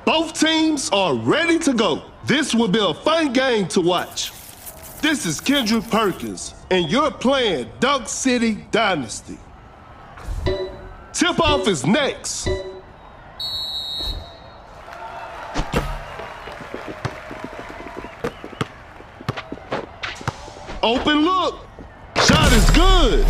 Both teams are ready to go. This will be a fun game to watch. This is Kendrick Perkins, and you're playing Dunk City Dynasty. Tip-off is next. Open look. Shot is good.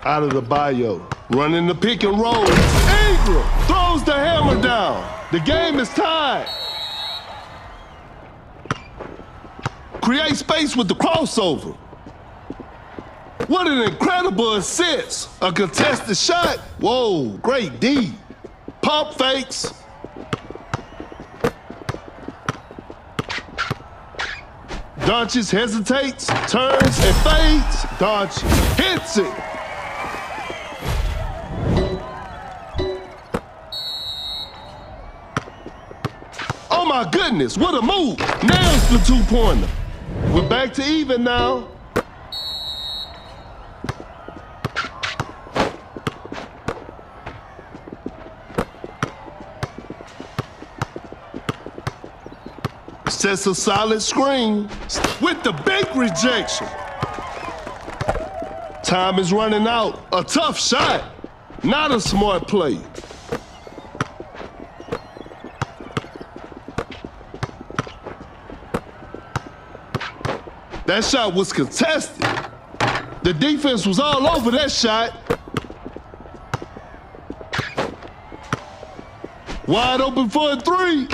Out of the bio. Running the pick and roll. Ingram throws the hammer down. The game is tied. Create space with the crossover. What an incredible assist. A contested shot. Whoa, great D. Pump fakes. Doncic hesitates, turns, and fades. Doncic hits it. Oh my goodness, what a move. Nails the two-pointer. We're back to even now. Sets a solid screen with the big rejection. Time is running out. A tough shot. Not a smart play. That shot was contested. The defense was all over that shot. Wide open for a three.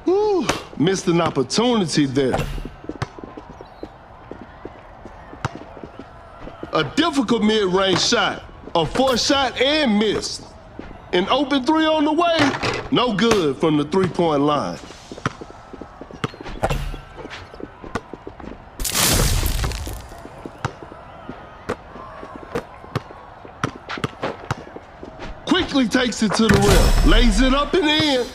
Whew, missed an opportunity there. A difficult mid-range shot. A forced shot and missed. An open three on the way. No good from the three-point line. Quickly takes it to the rim. Lays it up and in.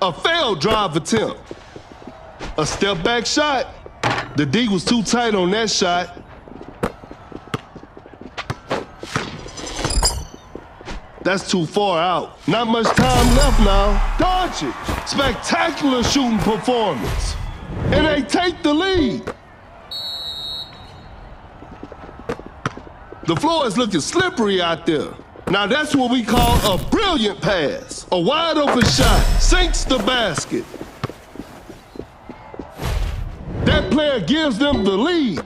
A failed drive attempt. A step back shot. The D was too tight on that shot. That's too far out. Not much time left now. Doncic, spectacular shooting performance. And they take the lead. The floor is looking slippery out there. Now that's what we call a brilliant pass. A wide open shot, sinks the basket. That player gives them the lead.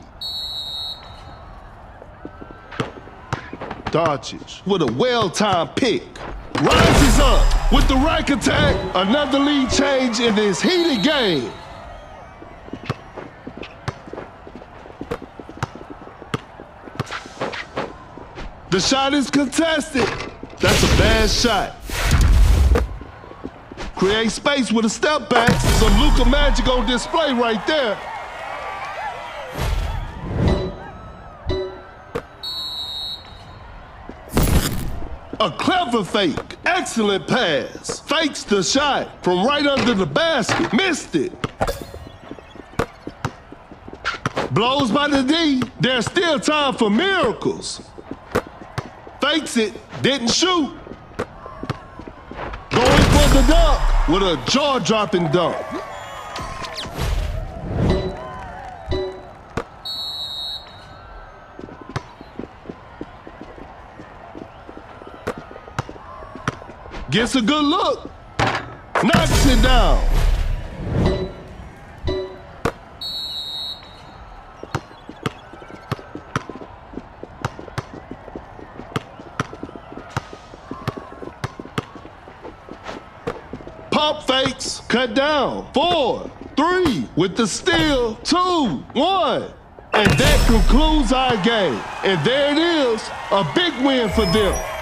Doncic with a well-timed pick. Rises up with the rack attack. Another lead change in this heated game. The shot is contested. That's a bad shot. Create space with a step back. Some Luka magic on display right there. A clever fake. Excellent pass. Fakes the shot from right under the basket. Missed it. Blows by the D. There's still time for miracles. Fakes it, didn't shoot. Going for the dunk with a jaw-dropping dunk. Gets a good look. Knocks it down. Pump fakes, cut down. 4, 3, with the steal. 2, 1. And that concludes our game. And there it is, a big win for them.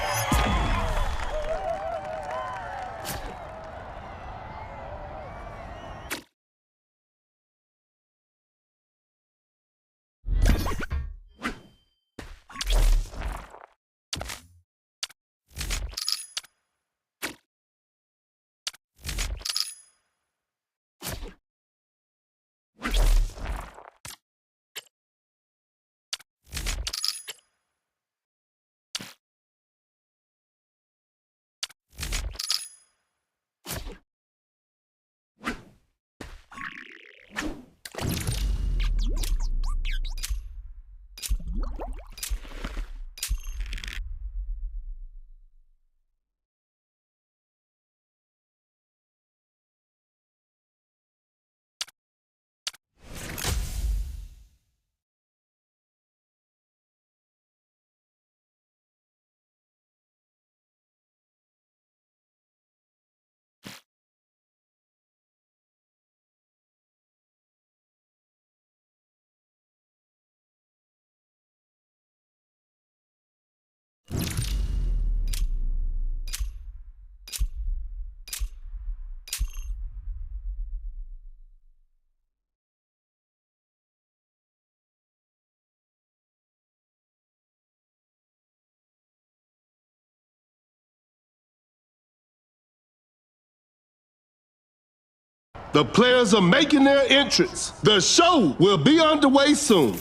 The players are making their entrance. The show will be underway soon.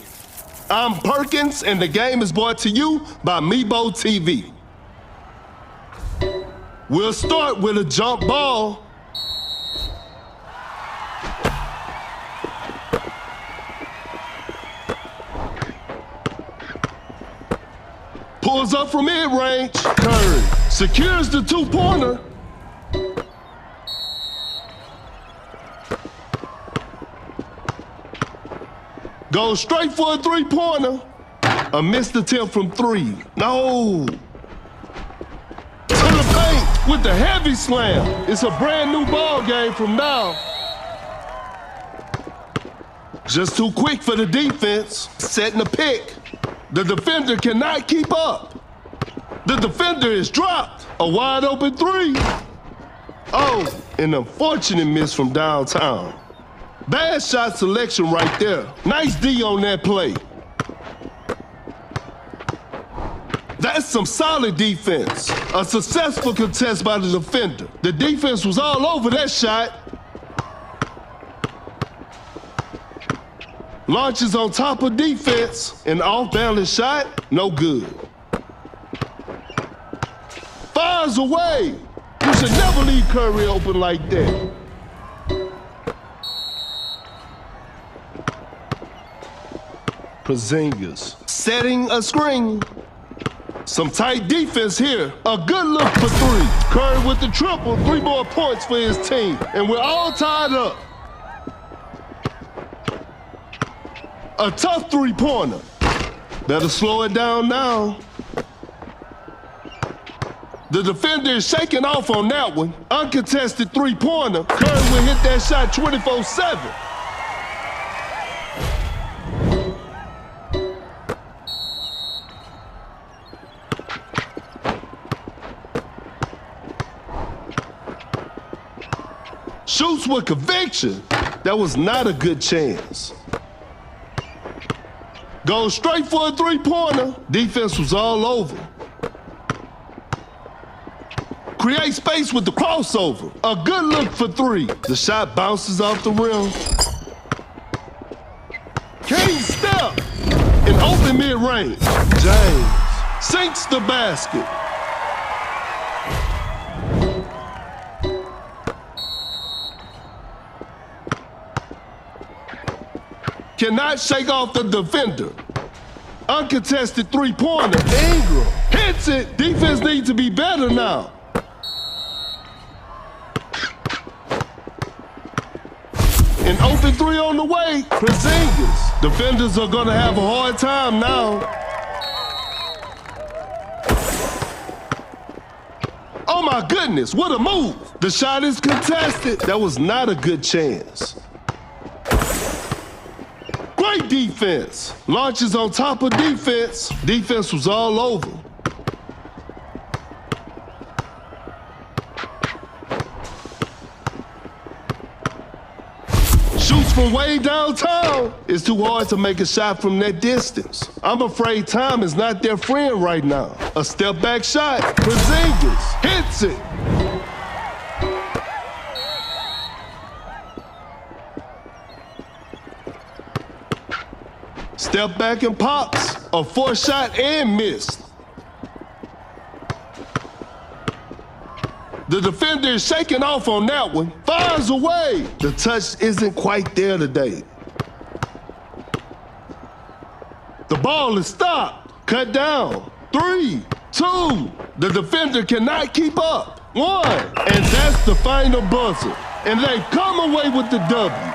I'm Perkins, and the game is brought to you by Meebo TV. We'll start with a jump ball. Pulls up from mid-range. Curry secures the two-pointer. Goes straight for a three-pointer. A missed attempt from three. No. To the paint with the heavy slam. It's a brand new ball game from now. Just too quick for the defense. Setting a pick. The defender cannot keep up. The defender is dropped. A wide open three. Oh, an unfortunate miss from downtown. Bad shot selection right there. Nice D on that play. That's some solid defense. A successful contest by the defender. The defense was all over that shot. Launches on top of defense. An off-balance shot, no good. Fires away. You should never leave Curry open like that. Porzingis setting a screen. Some tight defense here. A good look for three. Curry with the triple. 3 more points for his team. And we're all tied up. A tough three-pointer. Better slow it down now. The defender is shaking off on that one. Uncontested three-pointer. Curry will hit that shot 24/7. Shoots with conviction. That was not a good chance. Goes straight for a three-pointer. Defense was all over. Create space with the crossover. A good look for three. The shot bounces off the rim. Can't step. An open mid-range. James sinks the basket. Cannot shake off the defender. Uncontested three-pointer. Ingram hits it. Defense needs to be better now. An open three on the way. Porzingis. Defenders are going to have a hard time now. Oh my goodness, what a move. The shot is contested. That was not a good chance. Great defense. Launches on top of defense. Defense was all over. Shoots from way downtown. It's too hard to make a shot from that distance. I'm afraid time is not their friend right now. A step back shot. Porzingis hits it. Step back and pops. A forced shot and missed. The defender is shaking off on that one. Fires away. The touch isn't quite there today. The ball is stopped. Cut down. 3, 2. The defender cannot keep up. 1. And that's the final buzzer. And they come away with the W.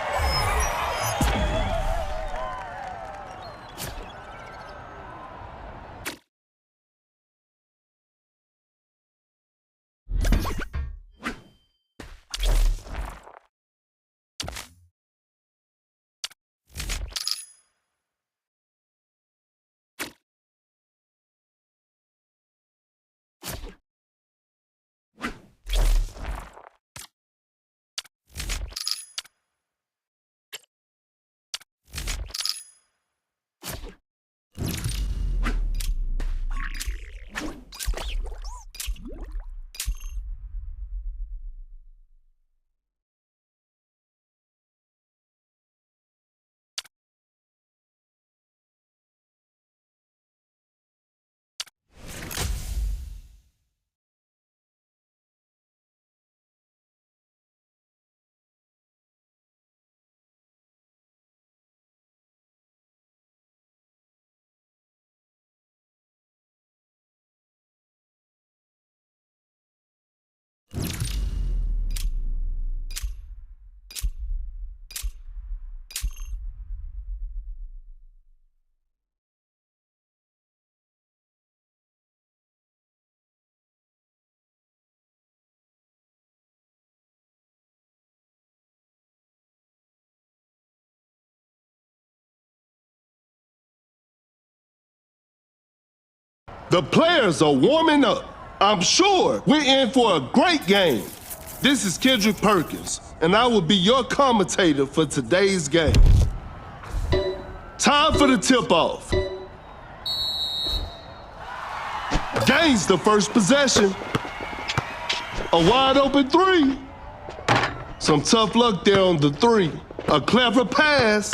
The players are warming up. I'm sure we're in for a great game. This is Kendrick Perkins, and I will be your commentator for today's game. Time for the tip-off. Gains the first possession. A wide open three. Some tough luck there on the three. A clever pass.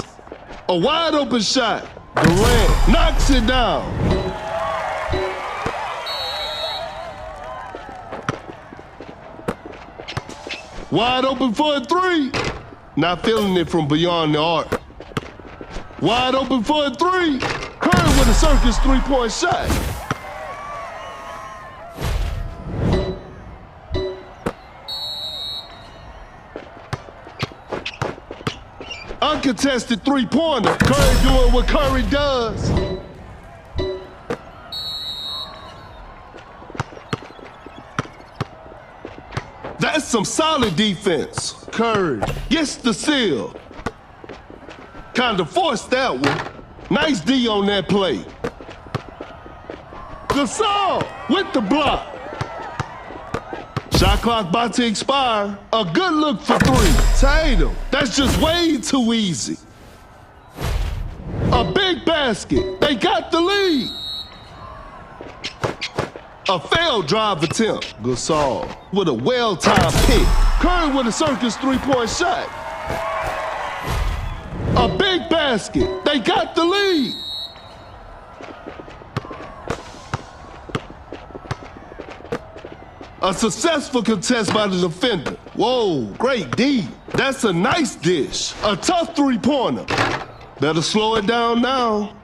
A wide open shot. Durant knocks it down. Wide open for a three. Not feeling it from beyond the arc. Wide open for a three. Curry with a circus three-point shot. Uncontested three-pointer. Curry doing what Curry does. That's some solid defense. Curry gets the seal. Kinda forced that one. Nice D on that play. Gasol with the block. Shot clock about to expire. A good look for three. Tatum. That's just way too easy. A big basket. They got the lead. A failed drive attempt. Gasol with a well-timed pick. Curry with a circus three-point shot. A big basket. They got the lead. A successful contest by the defender. Whoa, great D. That's a nice dish. A tough three-pointer. Better slow it down now.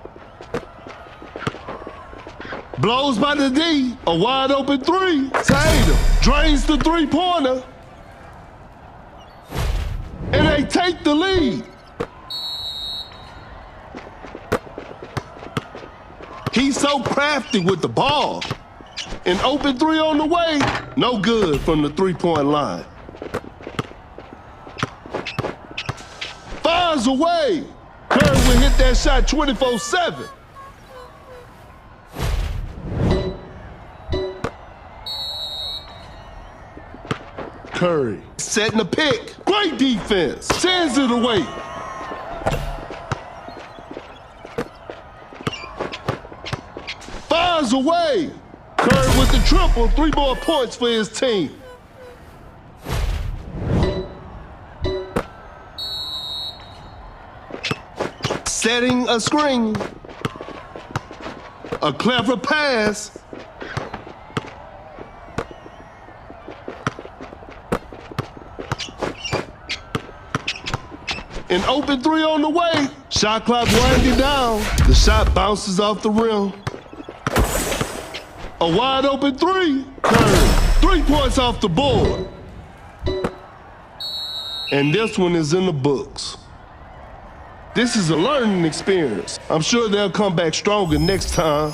Blows by the D. A wide open three. Tatum drains the three-pointer. And they take the lead. He's so crafty with the ball. An open three on the way. No good from the three-point line. Fires away. Curry will hit that shot 24/7. Curry setting the pick. Great defense. Sends it away. Fires away. Curry with the triple. 3 more points for his team. Setting a screen. A clever pass. An open three on the way. Shot clock winding down. The shot bounces off the rim. A wide open three. Curry. 3 points off the board. And this one is in the books. This is a learning experience. I'm sure they'll come back stronger next time.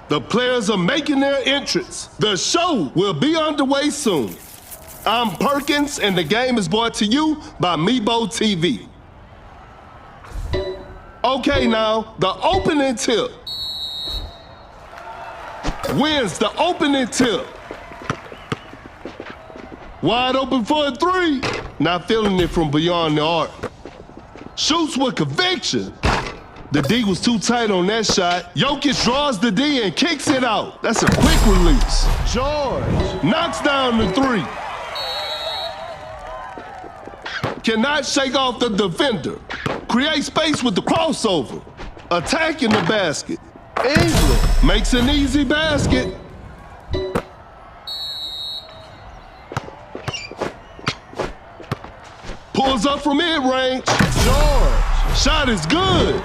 The players are making their entrance. The show will be underway soon. I'm Perkins, and the game is brought to you by Meebo TV. Okay, now, the opening tip. Wins the opening tip. Wide open for a three. Not feeling it from beyond the arc. Shoots with conviction. The D was too tight on that shot. Jokic draws the D and kicks it out. That's a quick release. George knocks down the three. Cannot shake off the defender. Create space with the crossover. Attacking the basket. England makes an easy basket. Pulls up from mid-range. George. Shot is good.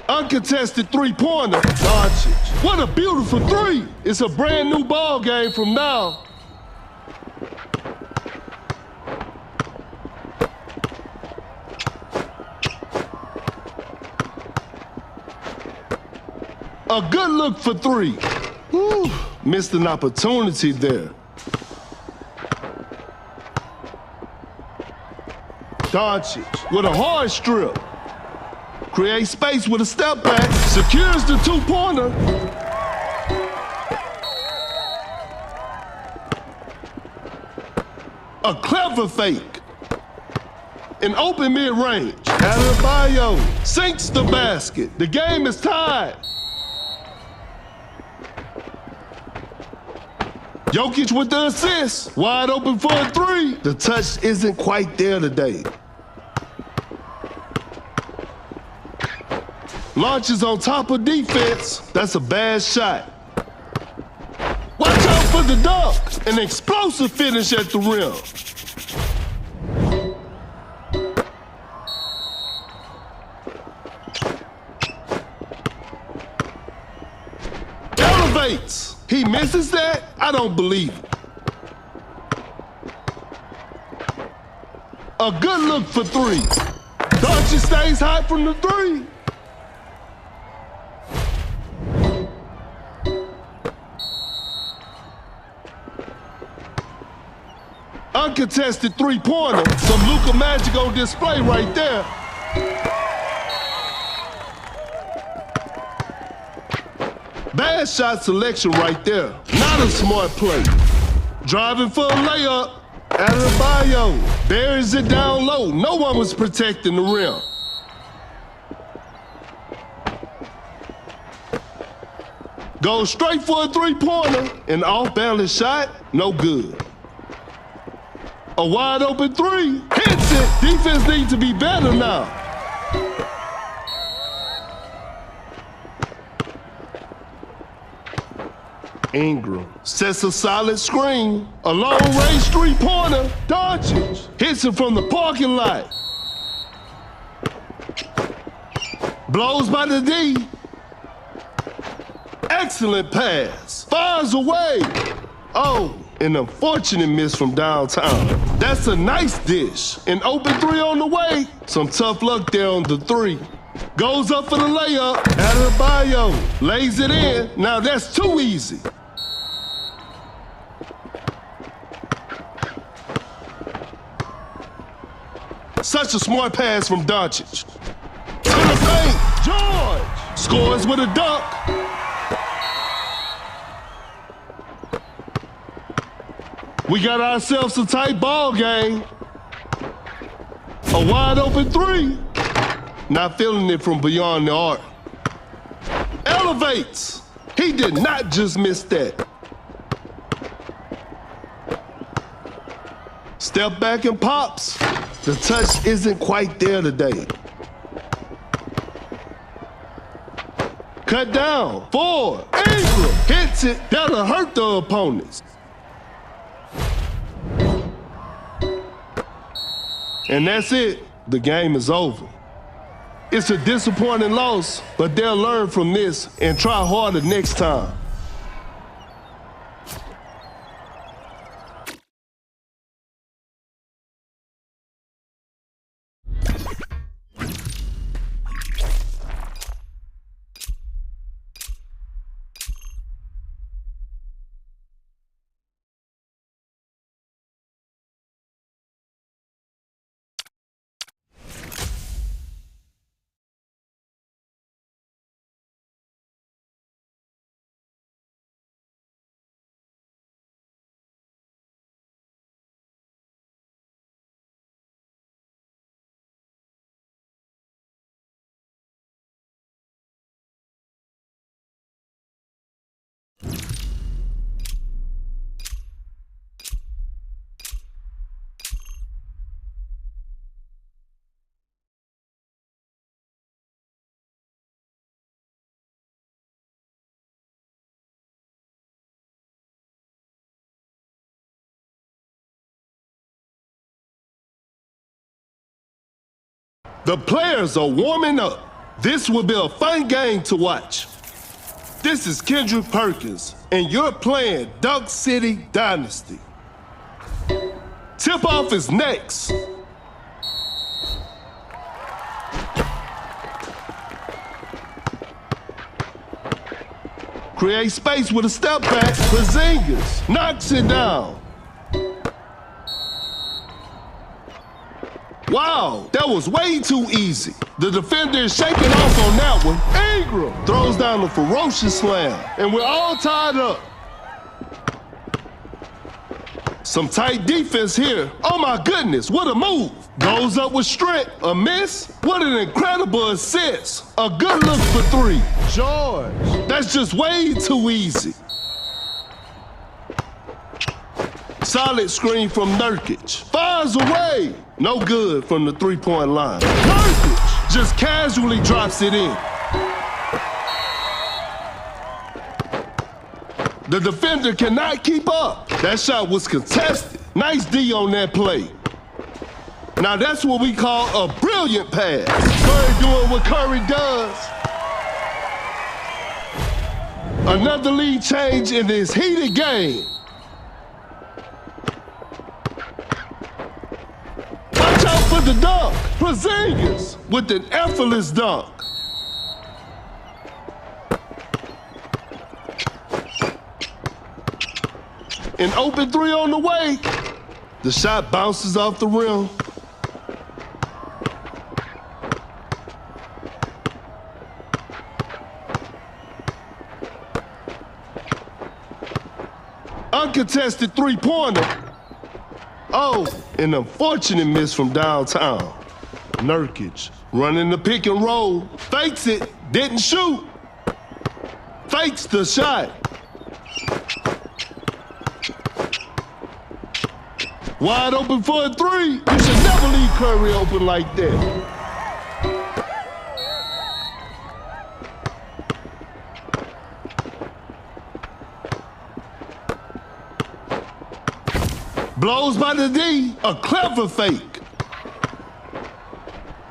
Uncontested three-pointer. Doncic. What a beautiful three. It's a brand new ball game from now. A good look for three. Whew, missed an opportunity there. Doncic with a hard strip. Creates space with a step back. Secures the two-pointer. A clever fake. An open mid-range. Adebayo sinks the basket. The game is tied. Jokic with the assist. Wide open for a three. The touch isn't quite there today. Launches on top of defense. That's a bad shot. Watch out for the dunk. An explosive finish at the rim. Elevates. He misses that? I don't believe it. A good look for three. Doncic stays high from the three. Uncontested three-pointer. Some Luka magic on display right there. Bad shot selection right there. Not a smart play. Driving for a layup. Adebayo buries it down low. No one was protecting the rim. Goes straight for a three-pointer. An off-balance shot, no good. A wide open three. Hits it. Defense needs to be better now. Ingram sets a solid screen. A long-range three-pointer. Doncic hits it from the parking lot. Blows by the D. Excellent pass. Fires away. Oh, an unfortunate miss from downtown. That's a nice dish. An open three on the way. Some tough luck there on the three. Goes up for the layup. Adebayo lays it in. Now that's too easy. Such a smart pass from Doncic. To the paint. George scores with a dunk. We got ourselves a tight ball game. A wide open three. Not feeling it from beyond the arc. Elevates. He did not just miss that. Step back and pops. The touch isn't quite there today. Cut down. 4. Ingram hits it. That'll hurt the opponents. And that's it. The game is over. It's a disappointing loss, but they'll learn from this and try harder next time. The players are warming up. This will be a fun game to watch. This is Kendrick Perkins, and you're playing Dunk City Dynasty. Tip-off is next. Create space with a step back. Porzingis knocks it down. Wow, that was way too easy. The defender is shaking off on that one. Ingram throws down a ferocious slam, and we're all tied up. Some tight defense here. Oh my goodness, what a move. Goes up with strength. A miss? What an incredible assist. A good look for three. George. That's just way too easy. Solid screen from Nurkic. Fires away. No good from the three-point line. Nurkic just casually drops it in. The defender cannot keep up. That shot was contested. Nice D on that play. Now that's what we call a brilliant pass. Curry doing what Curry does. Another lead change in this heated game. Watch out for the dunk. Porzingis with an effortless dunk. An open three on the way. The shot bounces off the rim. Uncontested three-pointer. Oh, an unfortunate miss from downtown. Nurkic running the pick and roll. Fakes it, didn't shoot. Fakes the shot. Wide open for a three. You should never leave Curry open like that. Blows by the D, a clever fake.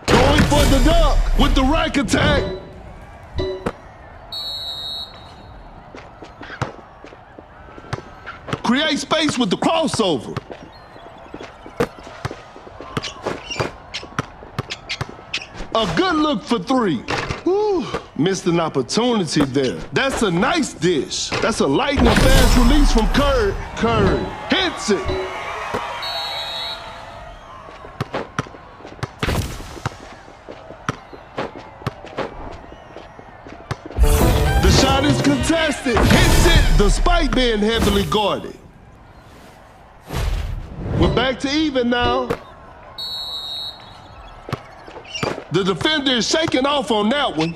Going for the dunk with the rack attack. Create space with the crossover. A good look for three. Whew, missed an opportunity there. That's a nice dish. That's a lightning fast release from Curry. Curry hits it. The shot is contested. Hits it despite being heavily guarded. We're back to even now. The defender is shaking off on that one.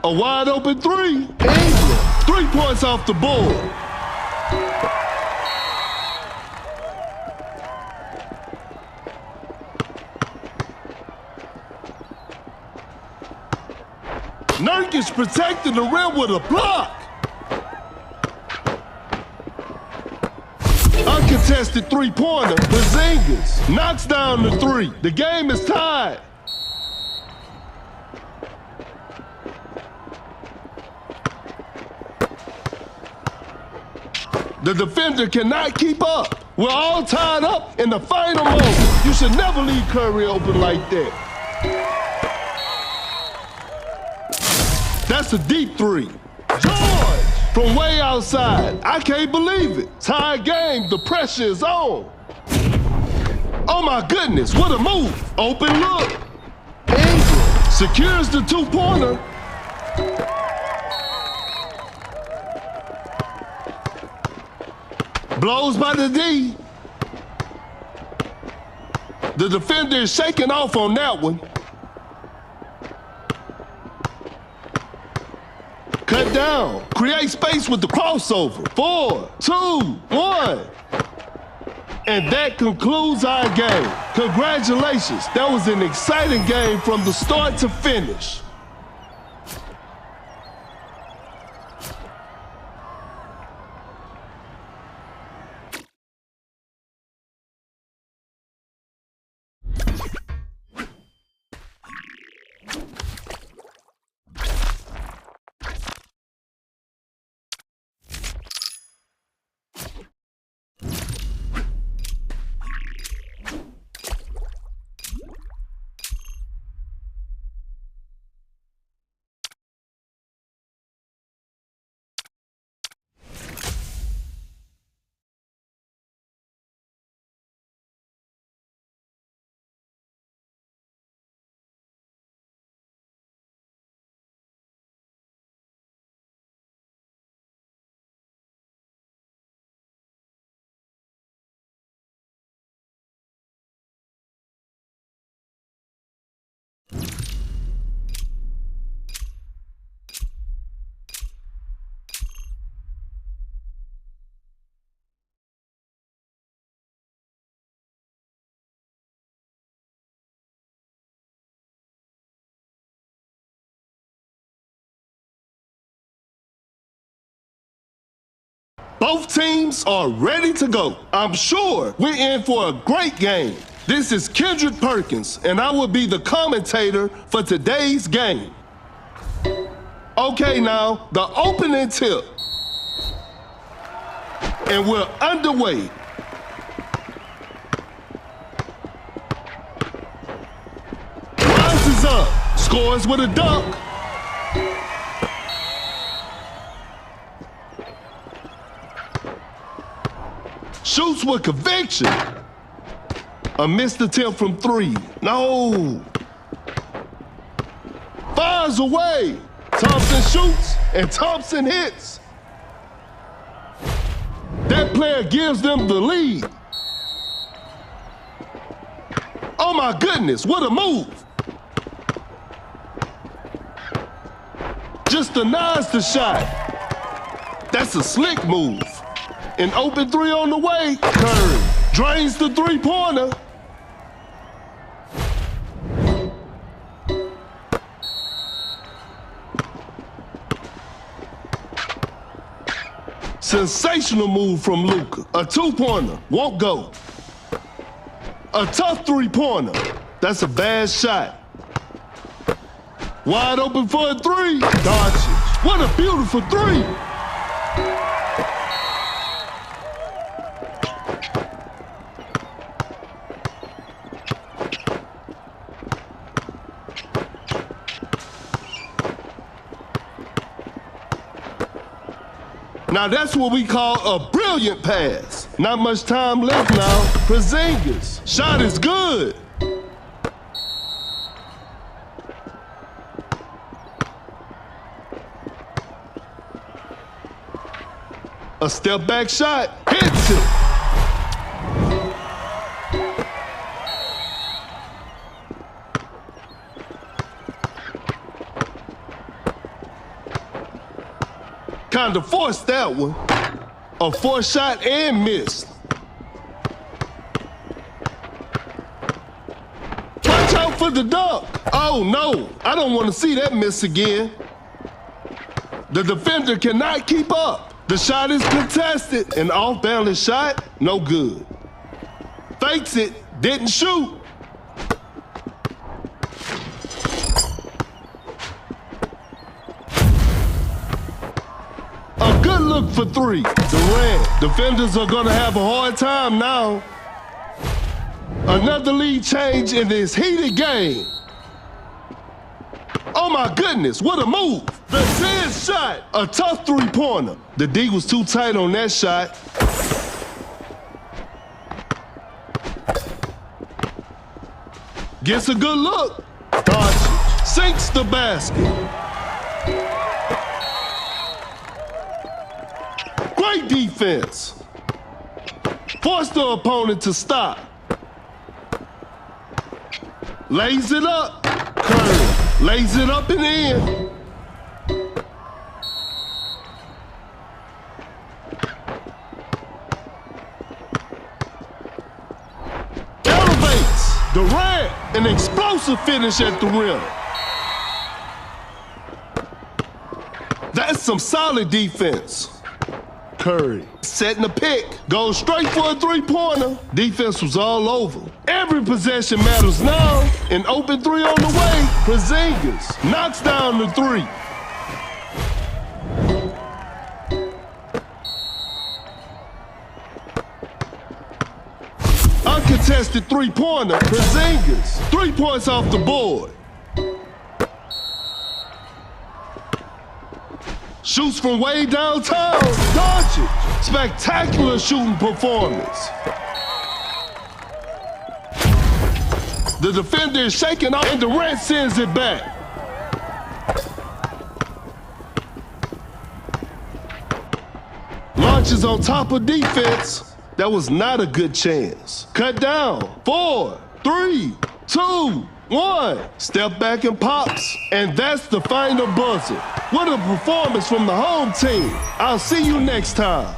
A wide open three. Ingram. 3 points off the board. Nurkic protecting the rim with a block. Uncontested three-pointer. Porzingis knocks down the three. The game is tied. The defender cannot keep up. We're all tied up in the final moment. You should never leave Curry open like that. That's a deep three. George from way outside. I can't believe it. Tie game, the pressure is on. Oh my goodness, what a move. Open look. Ingram secures the two-pointer. Blows by the D. The defender is shaking off on that one. Cut down. Create space with the crossover. 4, 2, 1. And that concludes our game. Congratulations. That was an exciting game from the start to finish. Both teams are ready to go. I'm sure we're in for a great game. This is Kendrick Perkins, and I will be the commentator for today's game. Okay, now, the opening tip. And we're underway. Rises up, scores with a dunk. Shoots with conviction. A missed attempt from three. No. Fires away. Thompson shoots and Thompson hits. That player gives them the lead. Oh my goodness, what a move. Just denies the shot. That's a slick move. An open three on the way. Curry drains the three-pointer. Sensational move from Luka. A two-pointer, won't go. A tough three-pointer. That's a bad shot. Wide open for a three. Doncic. What a beautiful three. Now that's what we call a brilliant pass. Not much time left now. Porzingis. Shot is good. A step back shot. Hits it. Kind of forced that one. A forced shot and missed. Watch out for the dunk. Oh no, I don't want to see that miss again. The defender cannot keep up. The shot is contested. An off-balance shot, no good. Fakes it, didn't shoot. A good look for three. Durant. Defenders are gonna have a hard time now. Another lead change in this heated game. Oh my goodness, what a move. The 10 shot. A tough three-pointer. The D was too tight on that shot. Gets a good look. Doncic sinks the basket. Great defense. Forced the opponent to stop. Lays it up. Curry lays it up and in. Elevates. Durant, an explosive finish at the rim. That's some solid defense. Curry setting a pick, goes straight for a three-pointer. Defense was all over. Every possession matters now. An open three on the way. Porzingis knocks down the three. Uncontested three-pointer. Porzingis 3 points off the board. Shoots from way downtown. Doncic. Spectacular shooting performance. The defender is shaking off and Durant sends it back. Launches on top of defense. That was not a good chance. Cut down. 4, 3, 2, 1. Step back and pops. And that's the final buzzer. What a performance from the home team. I'll see you next time.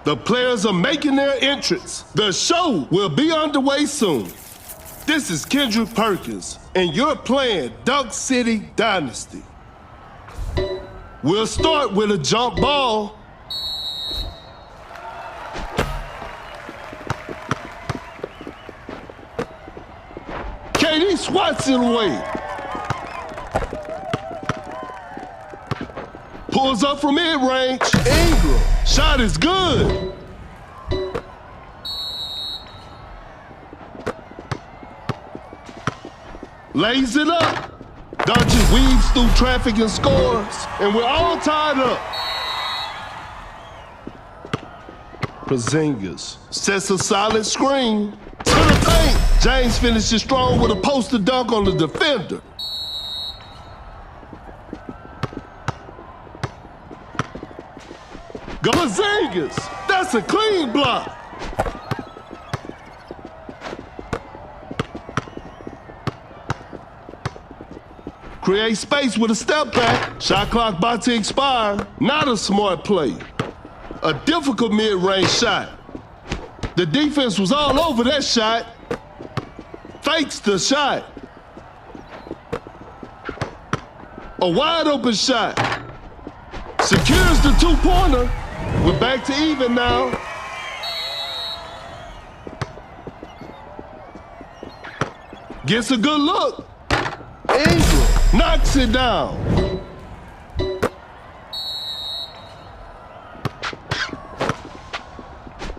The players are making their entrance. The show will be underway soon. This is Kendrick Perkins, and you're playing Dunk City Dynasty. We'll start with a jump ball. KD swats it away. Pulls up from mid-range. Ingram. Shot is good. Lays it up. Doncic weaves through traffic and scores. And we're all tied up. Porzingis sets a solid screen. To the paint. James finishes strong with a poster dunk on the defender. Porzingis, that's a clean block. Create space with a step back. Shot clock about to expire. Not a smart play. A difficult mid-range shot. The defense was all over that shot. Fakes the shot. A wide open shot. Secures the two-pointer. We're back to even now. Gets a good look. Ingram knocks it down.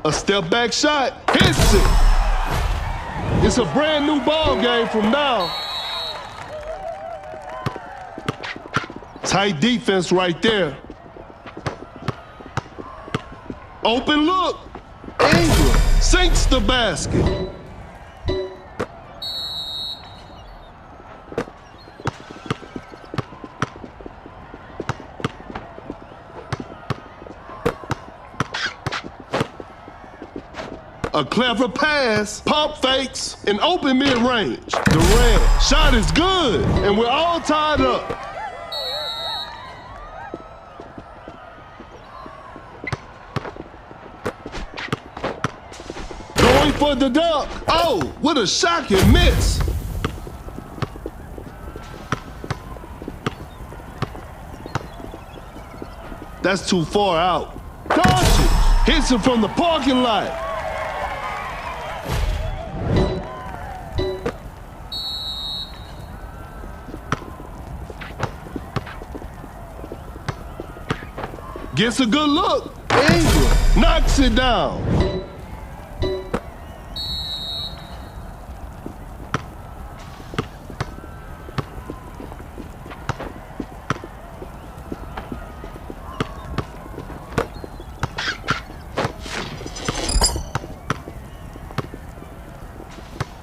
A step-back shot. Hits it. It's a brand new ball game from now. Tight defense right there. Open look. Ingram sinks the basket. A clever pass, pump fakes, and open mid-range. Durant, shot is good, and we're all tied up. Going for the dunk. Oh, what a shocking miss. That's too far out. Doncic hits it from the parking lot. Gets a good look. Ingram knocks it down.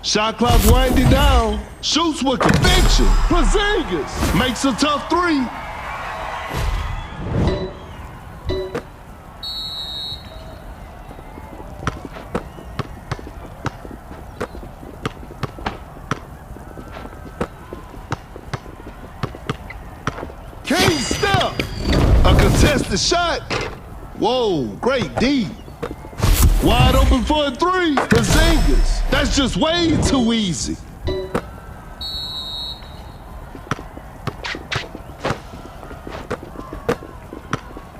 Shot clock winding down. Shoots with conviction. Porzingis makes a tough three. Can't step. A contested shot. Whoa, great D. Wide open for a three. Porzingis. That's just way too easy.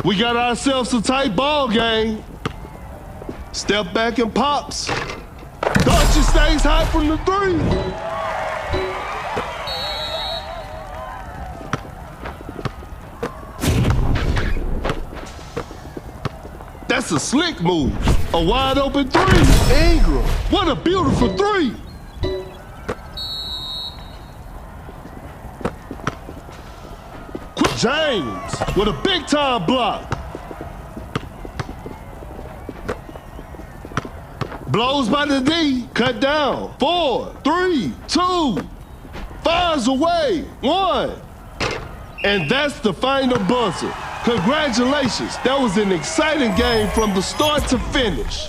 We got ourselves a tight ball game. Step back and pops. Doncic stays high from the three. That's a slick move. A wide open three. Ingram. What a beautiful three. James with a big time block. Blows by the D. Cut down. 4, 3, 2. Fires away. 1. And that's the final buzzer. Congratulations. That was an exciting game from the start to finish.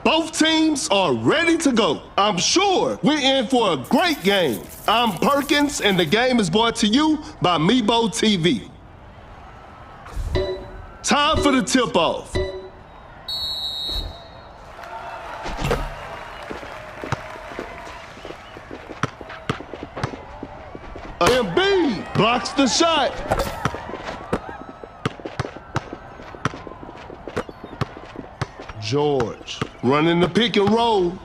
Both teams are ready to go. I'm sure we're in for a great game. I'm Perkins, and the game is brought to you by Mebo TV. Time for the tip-off. Embiid blocks the shot. George running the pick and roll,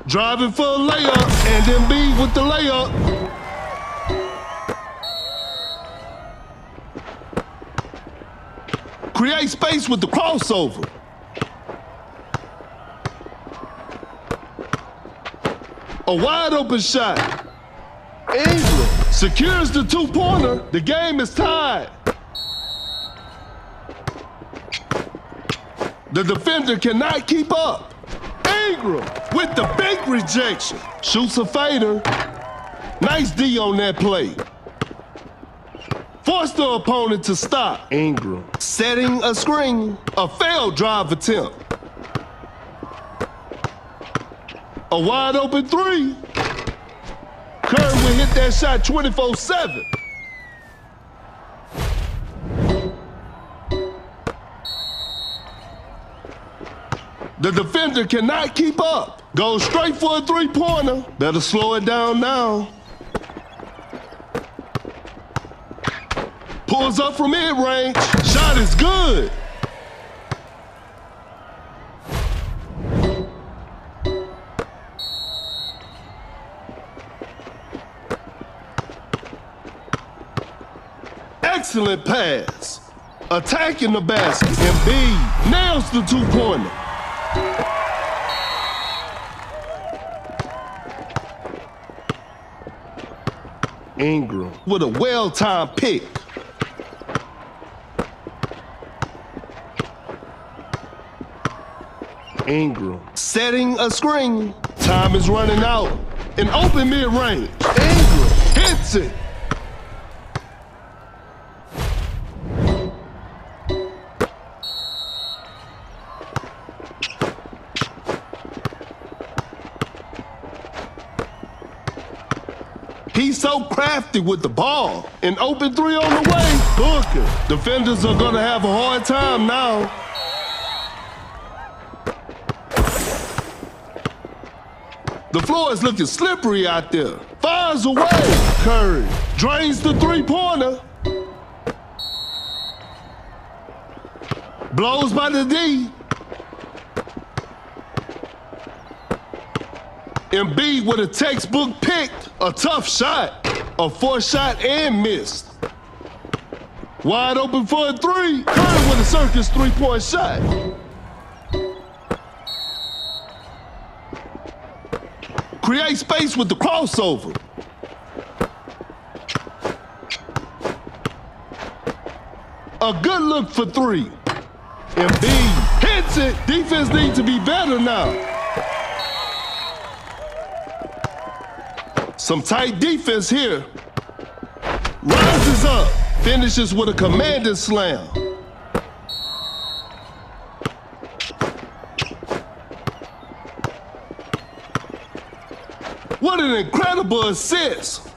driving for a layup, and Embiid with the layup. Create space with the crossover. A wide open shot. Ingram secures the two-pointer. The game is tied. The defender cannot keep up. Ingram with the big rejection. Shoots a fader. Nice D on that play. Forced the opponent to stop. Ingram setting a screen. A failed drive attempt. A wide open three. Curry will hit that shot 24/7. The defender cannot keep up. Goes straight for a three-pointer. Better slow it down now. Pulls up from mid-range. Shot is good. Excellent pass. Attacking the basket. Embiid nails the two-pointer. Ingram with a well-timed pick. Ingram setting a screen. Time is running out. An open mid-range. Ingram hits it. He's so crafty with the ball. An open three on the way. Booker. Defenders are going to have a hard time now. The floor is looking slippery out there. Fires away. Curry drains the three-pointer. Blows by the D. Embiid with a textbook pick. A tough shot. A forced shot and missed. Wide open for a three. Curry with a circus three-point shot. Create space with the crossover. A good look for three. Embiid hits it. Defense needs to be better now. Some tight defense here. Rises up. Finishes with a commanding slam. What an incredible assist.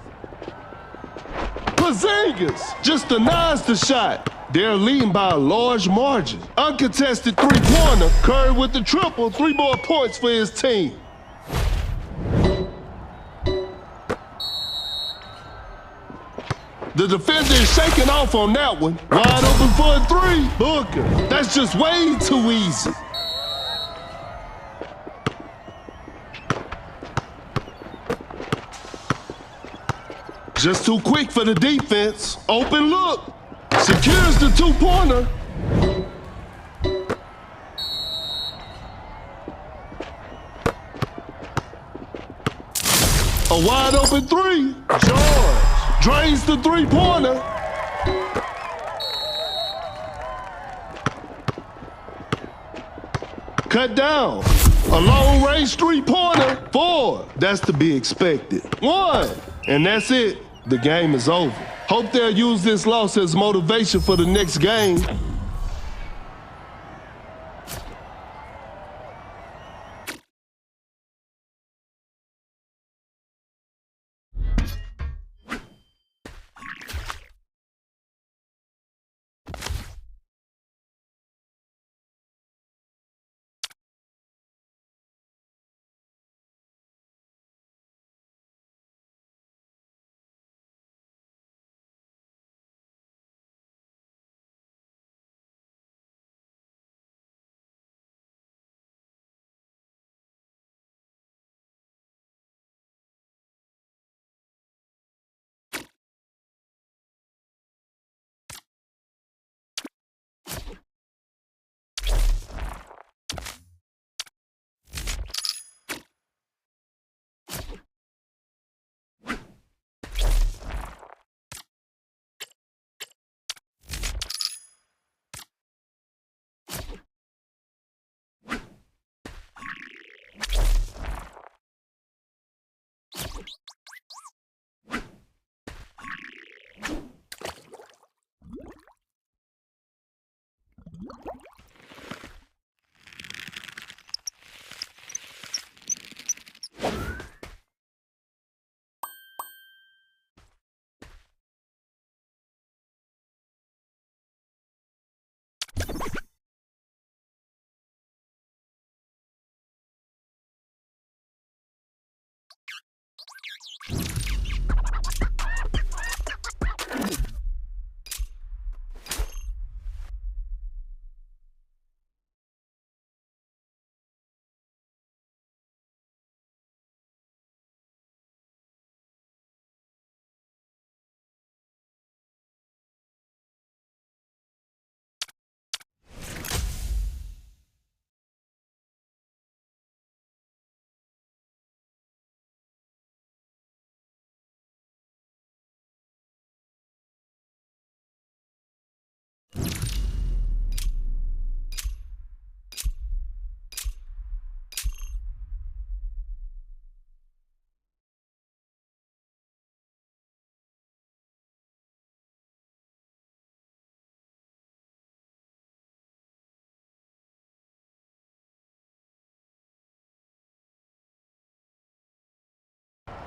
Porzingis just denies the shot. They're leading by a large margin. Uncontested three-pointer. Curry with the triple. 3 more points for his team. The defender is shaking off on that one. Wide open for a three. Booker. That's just way too easy. Just too quick for the defense. Open look. Secures the two-pointer. A wide open three. George drains the three-pointer. Cut down. A long-range three-pointer. 4. That's to be expected. 1. And that's it. The game is over. Hope they'll use this loss as motivation for the next game.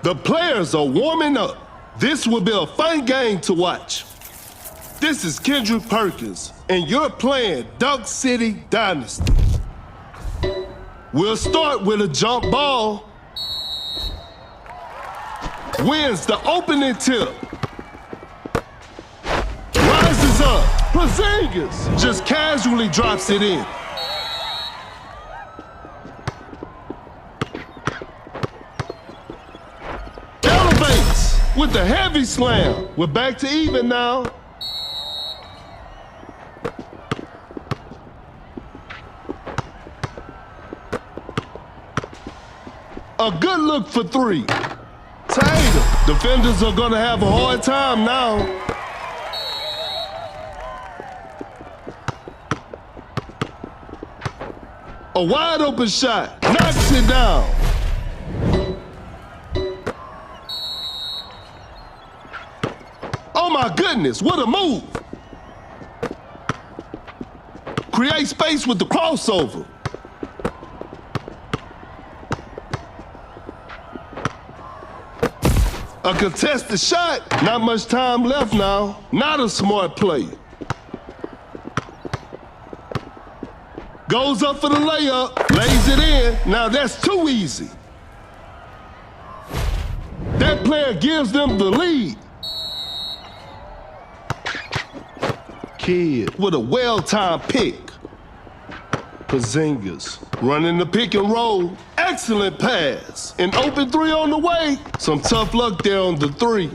The players are warming up. This will be a fun game to watch. This is Kendrick Perkins, and you're playing Dunk City Dynasty. We'll start with a jump ball. Wins the opening tip. Rises up. Porzingis just casually drops it in. With the heavy slam. We're back to even now. A good look for three. Tatum. Defenders are going to have a hard time now. A wide open shot. Knocks it down. Oh my goodness, what a move. Create space with the crossover. A contested shot, not much time left now. Not a smart play. Goes up for the layup, lays it in. Now that's too easy. That player gives them the lead. Kid with a well-timed pick. Porzingis running the pick and roll. Excellent pass. An open three on the way. Some tough luck there on the three.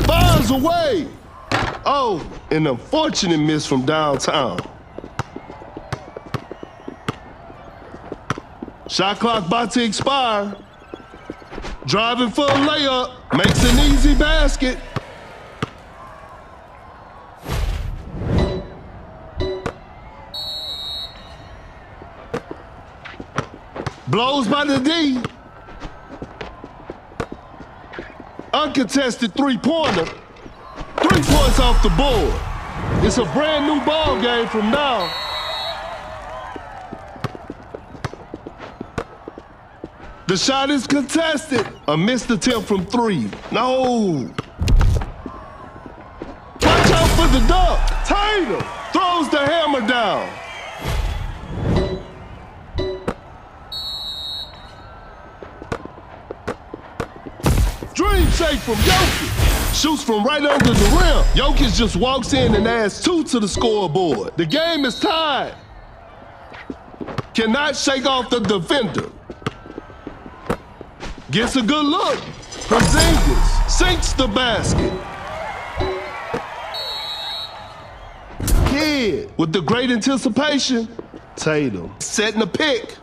Fires away. Oh, an unfortunate miss from downtown. Shot clock about to expire. Driving for a layup. Makes an easy basket. Blows by the D. Uncontested three-pointer. 3 points off the board. It's a brand new ball game from now. The shot is contested. A missed attempt from three. No. Watch out for the dunk. Tatum throws the hammer down. Dream shake from Jokic. Shoots from right under the rim. Jokic just walks in and adds 2 to the scoreboard. The game is tied. Cannot shake off the defender. Gets a good look. Porzingis sinks the basket. Kid with the great anticipation. Tatum setting a pick.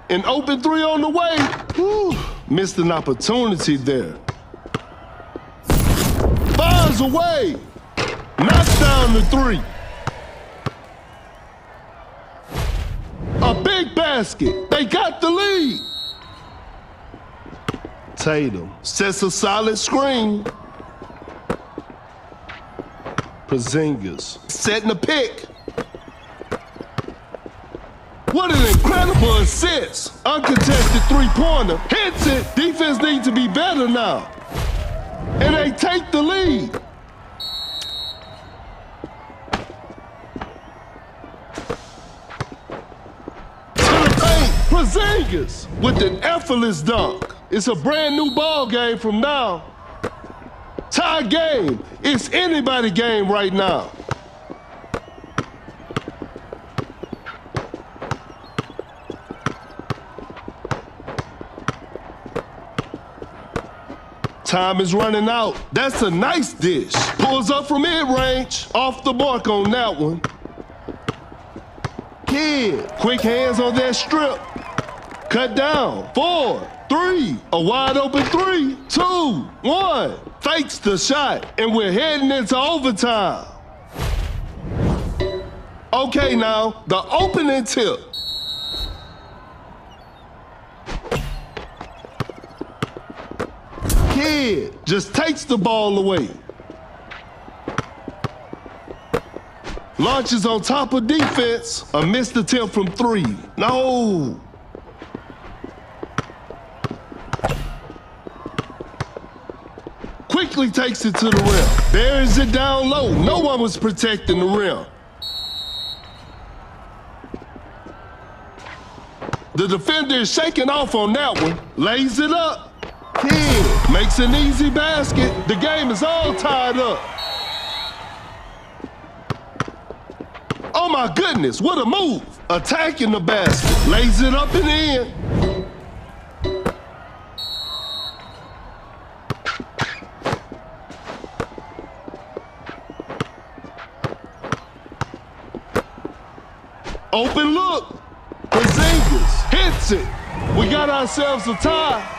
An open three on the way. Whew. Missed an opportunity there. Fires away. Knocks down the three. A big basket. They got the lead. Tatum sets a solid screen. Porzingis setting a pick. What an incredible assist. Uncontested three-pointer. Hits it. Defense needs to be better now. And they take the lead. To the paint. Porzingis with an effortless dunk. It's a brand new ball game from now. Tie game. It's anybody game right now. Time is running out. That's a nice dish. Pulls up from mid-range. Off the mark on that one. Kid. Quick hands on that strip. Cut down. 4, 3. A wide open 3, 2, 1. Fakes the shot. And we're heading into overtime. Okay, now, the opening tip. Kid just takes the ball away. Launches on top of defense. A missed attempt from 3. No. Quickly takes it to the rim. Buries it down low. No one was protecting the rim. The defender is shaking off on that one. Lays it up. Kid makes an easy basket. The game is all tied up. Oh my goodness, what a move. Attacking the basket. Lays it up and in. Open look. Porzingis hits it. We got ourselves a tie.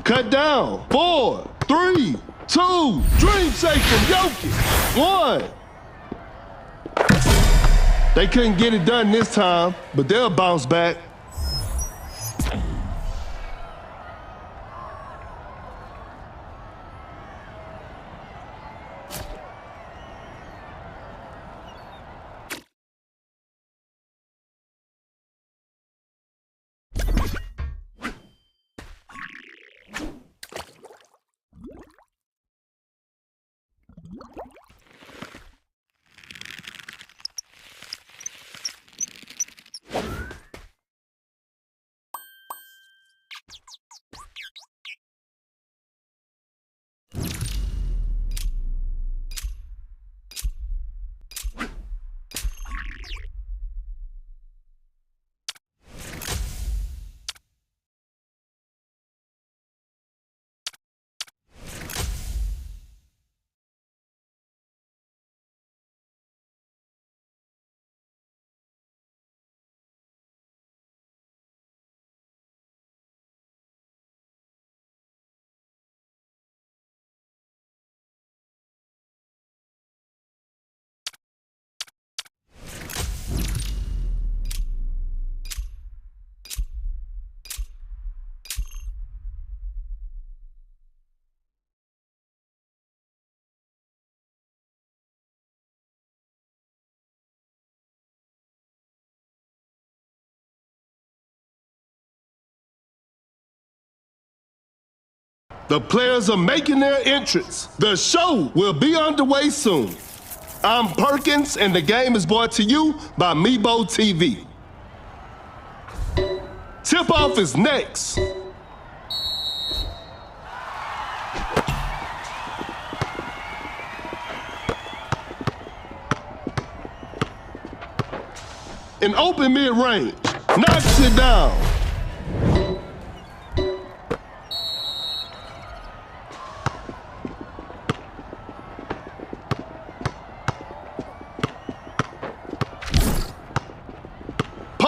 Cut down. 4, 3, 2. Dream shake from Jokic. 1. They couldn't get it done this time, but they'll bounce back. The players are making their entrance. The show will be underway soon. I'm Perkins, and the game is brought to you by Mebo TV. Tip-off is next. An open mid-range. Knocks it down.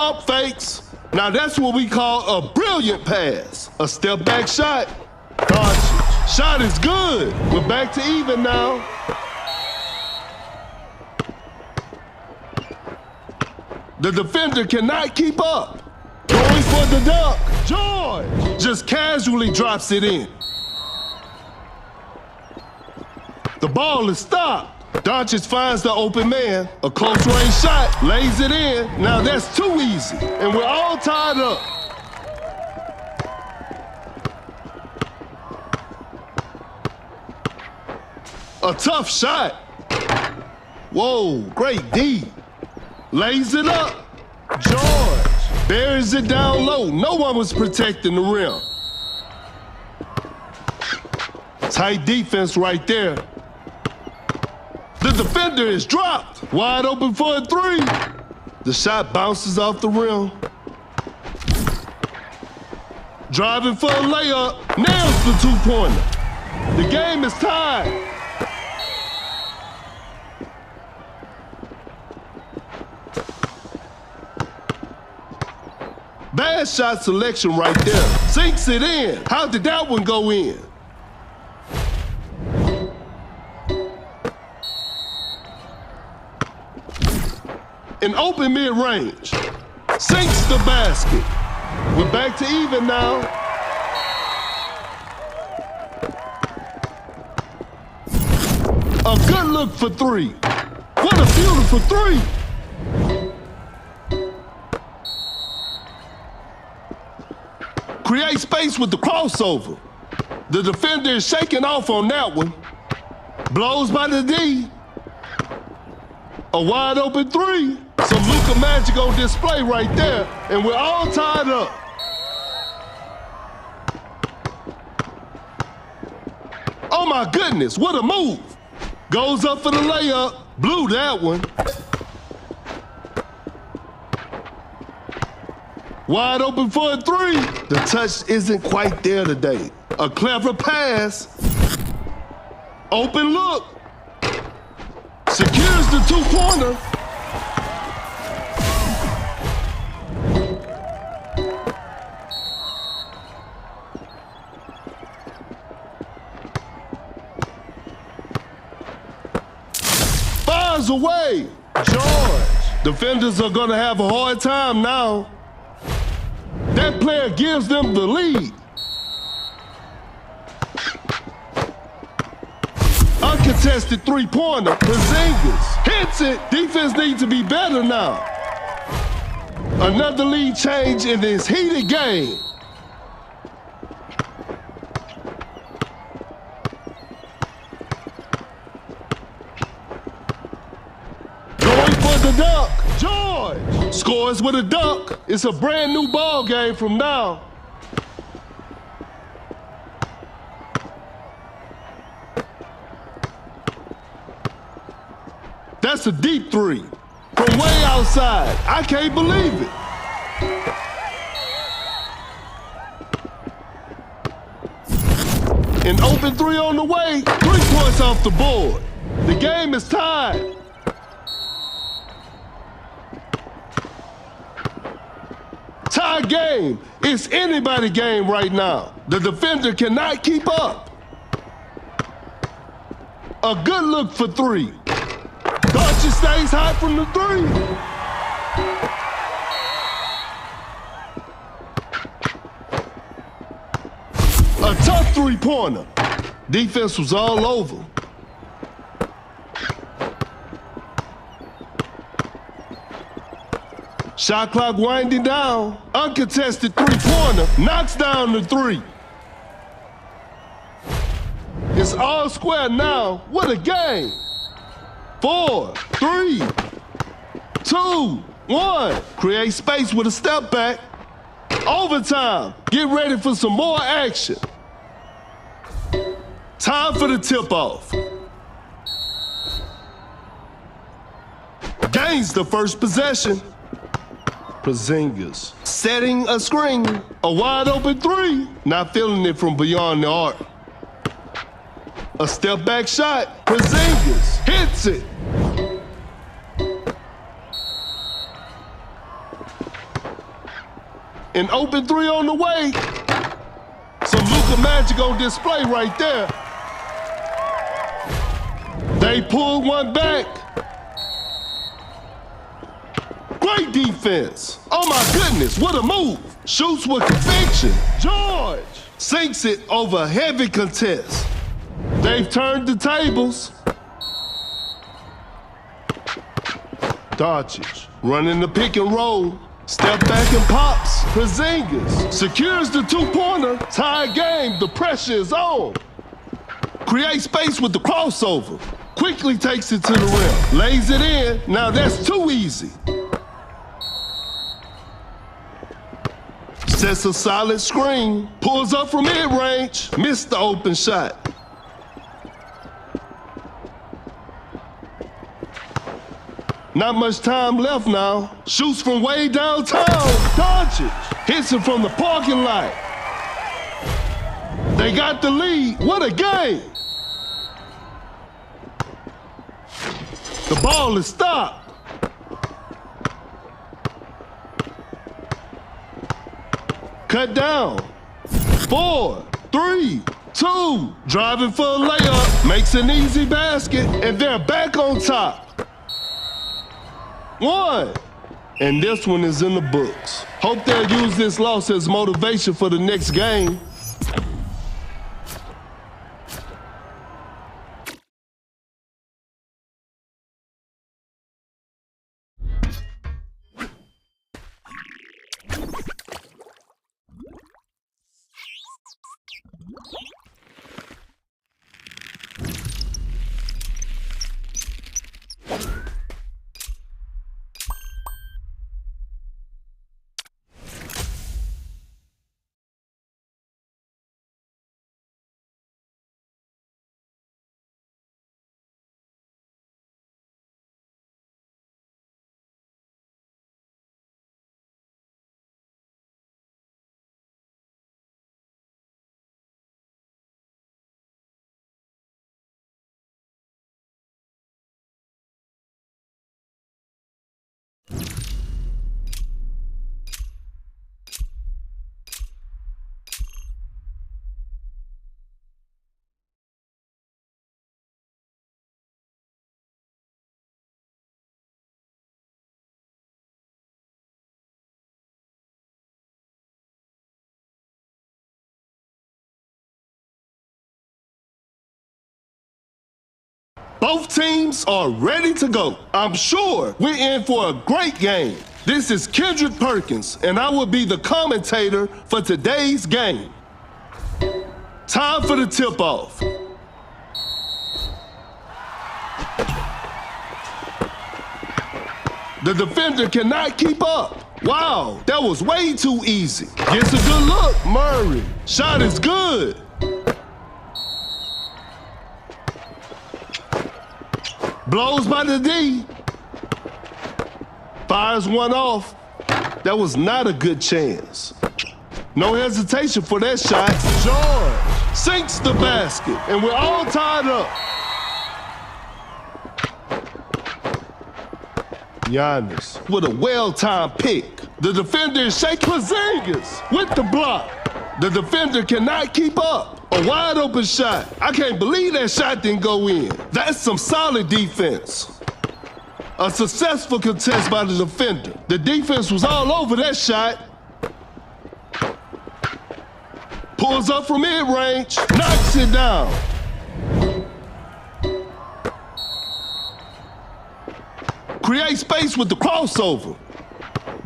Pump fakes. Now that's what we call a brilliant pass. A step back shot. Doncic. Shot is good. We're back to even now. The defender cannot keep up. Going for the dunk. George just casually drops it in. The ball is stopped. Doncic finds the open man. A close range shot, lays it in. Now that's too easy, and we're all tied up. A tough shot. Whoa, great D. Lays it up. George buries it down low. No one was protecting the rim. Tight defense right there. The defender is dropped. Wide open for a three. The shot bounces off the rim. Driving for a layup. Nails the two-pointer. The game is tied. Bad shot selection right there. Sinks it in. How did that one go in? An open mid-range. Sinks the basket. We're back to even now. A good look for three. What a beautiful three. Create space with the crossover. The defender is shaking off on that one. Blows by the D. A wide open three. Some Luka magic on display right there, and we're all tied up. Oh my goodness, what a move. Goes up for the layup. Blew that one. Wide open for a three. The touch isn't quite there today. A clever pass. Open look. Secures the two-pointer. Fires away. George. Defenders are going to have a hard time now. That player gives them the lead. Uncontested three-pointer. Porzingis hits it. Defense needs to be better now. Another lead change in this heated game. Going for the dunk. George scores with a dunk. It's a brand new ball game from now. That's a deep three from way outside. I can't believe it. An open three on the way. 3 points off the board. The game is tied. Tie game. It's anybody's game right now. The defender cannot keep up. A good look for three. Doncic stays hot from the three. A tough three-pointer. Defense was all over. Shot clock winding down. Uncontested three-pointer. Knocks down the three. It's all square now. What a game. 4, 3, 2, 1. Create space with a step back. Overtime. Get ready for some more action. Time for the tip-off. Gains the first possession. Porzingis setting a screen. A wide open three. Not feeling it from beyond the arc. A step back shot. Porzingis hits it. An open three on the way. Some Luka magic on display right there. They pulled one back. Great defense. Oh my goodness, what a move. Shoots with conviction. George sinks it over a heavy contest. They've turned the tables. Doncic running the pick and roll. Step back and pops. Porzingis secures the two-pointer. Tie game, the pressure is on. Create space with the crossover. Quickly takes it to the rim. Lays it in. Now that's too easy. Sets a solid screen. Pulls up from mid-range. Missed the open shot. Not much time left now. Shoots from way downtown. Doncic hits it from the parking lot. They got the lead. What a game. The ball is stopped. Cut down. 4, 3, 2. Driving for a layup. Makes an easy basket. And they're back on top. 1. And this one is in the books. Hope they'll use this loss as motivation for the next game. Both teams are ready to go. I'm sure we're in for a great game. This is Kendrick Perkins, and I will be the commentator for today's game. Time for the tip-off. The defender cannot keep up. Wow, that was way too easy. Gets a good look, Murray. Shot is good. Blows by the D. Fires one off. That was not a good chance. No hesitation for that shot. George sinks the basket, and we're all tied up. Giannis with a well-timed pick. The defender is shaking. Porzingis with the block. The defender cannot keep up. A wide open shot. I can't believe that shot didn't go in. That's some solid defense. A successful contest by the defender. The defense was all over that shot. Pulls up from mid-range, knocks it down. Create space with the crossover.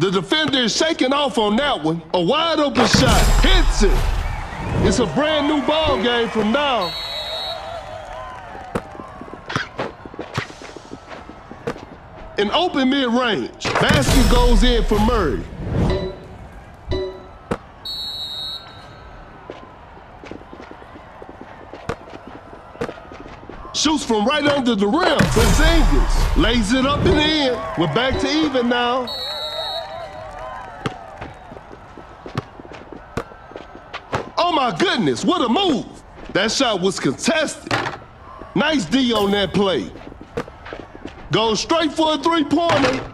The defender is shaking off on that one. A wide open shot, hits it. It's a brand new ball game from now. An open mid-range. Basket goes in for Murray. Shoots from right under the rim. Porzingis lays it up and in. We're back to even now. Oh my goodness, what a move. That shot was contested. Nice D on that play. Goes straight for a three-pointer.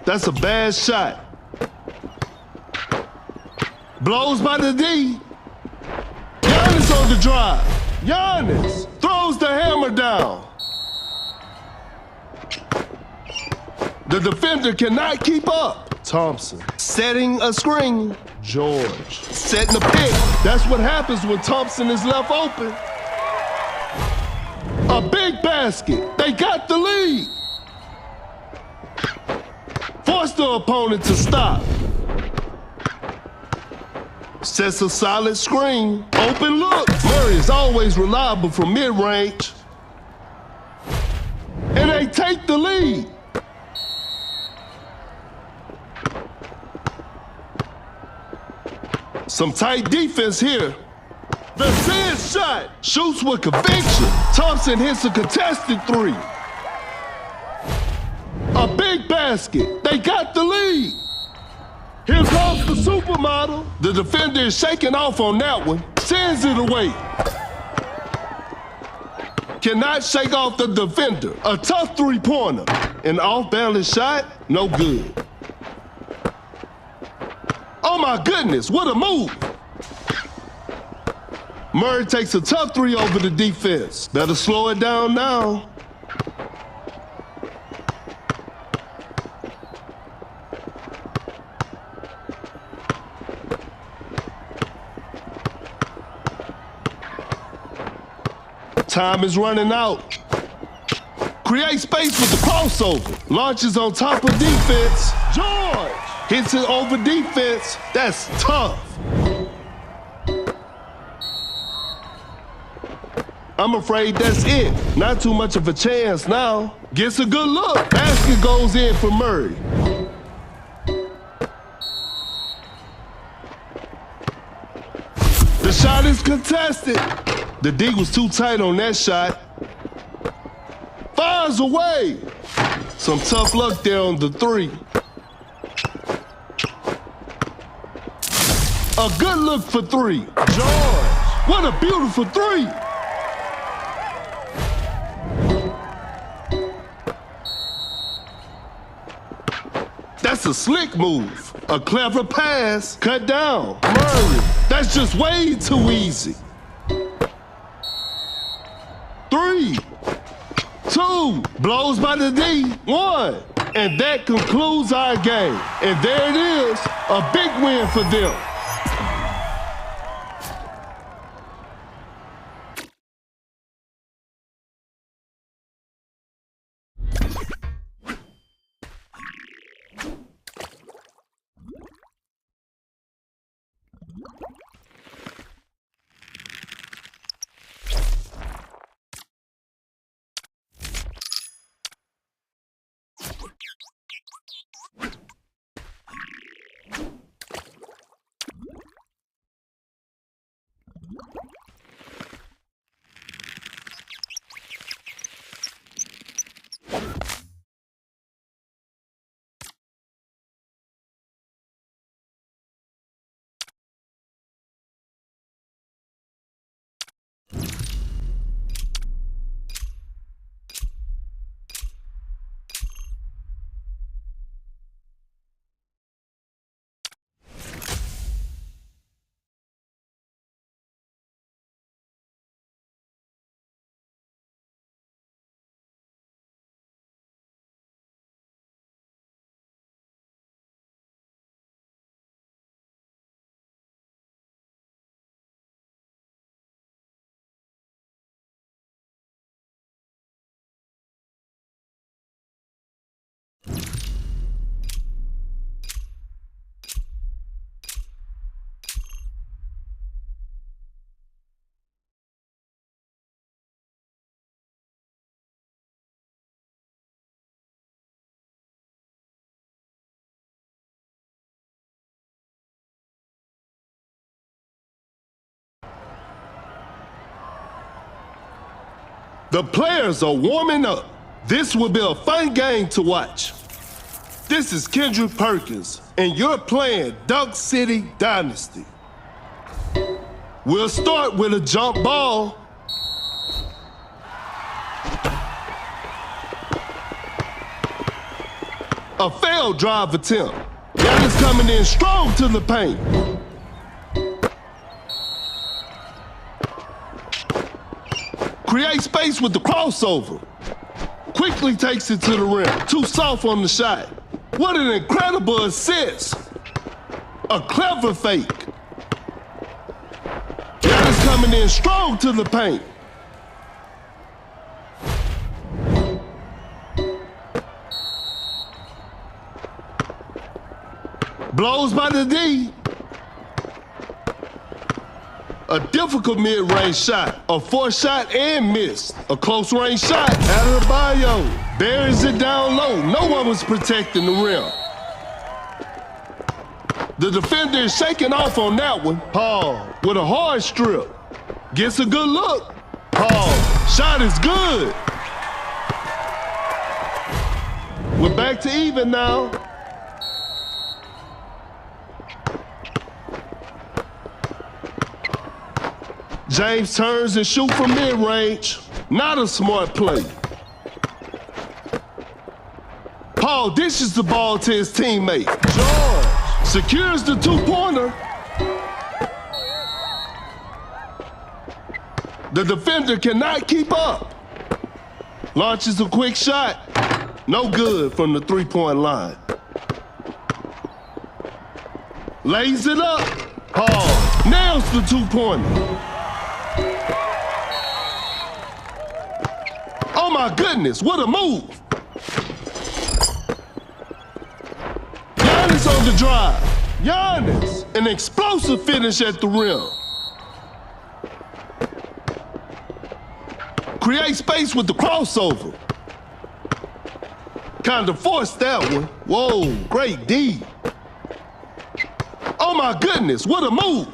That's a bad shot. Blows by the D. Giannis on the drive. Giannis throws the hammer down. The defender cannot keep up. Thompson setting a screen. George setting a pick. That's what happens when Thompson is left open. A big basket. They got the lead. Force the opponent to stop. Sets a solid screen. Open look. Murray is always reliable from mid-range. And they take the lead. Some tight defense here. The Sid shot. Shoots with conviction. Thompson hits a contested three. A big basket. They got the lead. Here comes the supermodel. The defender is shaking off on that one. Sends it away. Cannot shake off the defender. A tough three-pointer. An off-balance shot, no good. Oh my goodness, what a move. Murray takes a tough three over the defense. Better slow it down now. Time is running out. Create space with the crossover. Launches on top of defense. George hits it over defense. That's tough. I'm afraid that's it. Not too much of a chance now. Gets a good look. Basket goes in for Murray. The shot is contested. The D was too tight on that shot. Fires away. Some tough luck there on the three. A good look for three. George, what a beautiful three. That's a slick move. A clever pass. Cut down. Murray, that's just way too easy. 3, 2, blows by the D, 1. And that concludes our game. And there it is, a big win for them. The players are warming up. This will be a fun game to watch. This is Kendrick Perkins, and you're playing Dunk City Dynasty. We'll start with a jump ball. A failed drive attempt. Giannis coming in strong to the paint. Create space with the crossover. Quickly takes it to the rim. Too soft on the shot. What an incredible assist. A clever fake. Giannis coming in strong to the paint. Blows by the D. A difficult mid-range shot. A forced shot and missed. A close-range shot. Adebayo buries it down low. No one was protecting the rim. The defender is shaking off on that one. Paul with a hard strip. Gets a good look. Paul, shot is good. We're back to even now. James turns and shoots from mid-range. Not a smart play. Paul dishes the ball to his teammate. George secures the two-pointer. The defender cannot keep up. Launches a quick shot. No good from the three-point line. Lays it up. Paul nails the two-pointer. Oh my goodness, what a move. Giannis on the drive. Giannis, an explosive finish at the rim. Create space with the crossover. Kind of forced that one. Whoa, great D. Oh my goodness, what a move.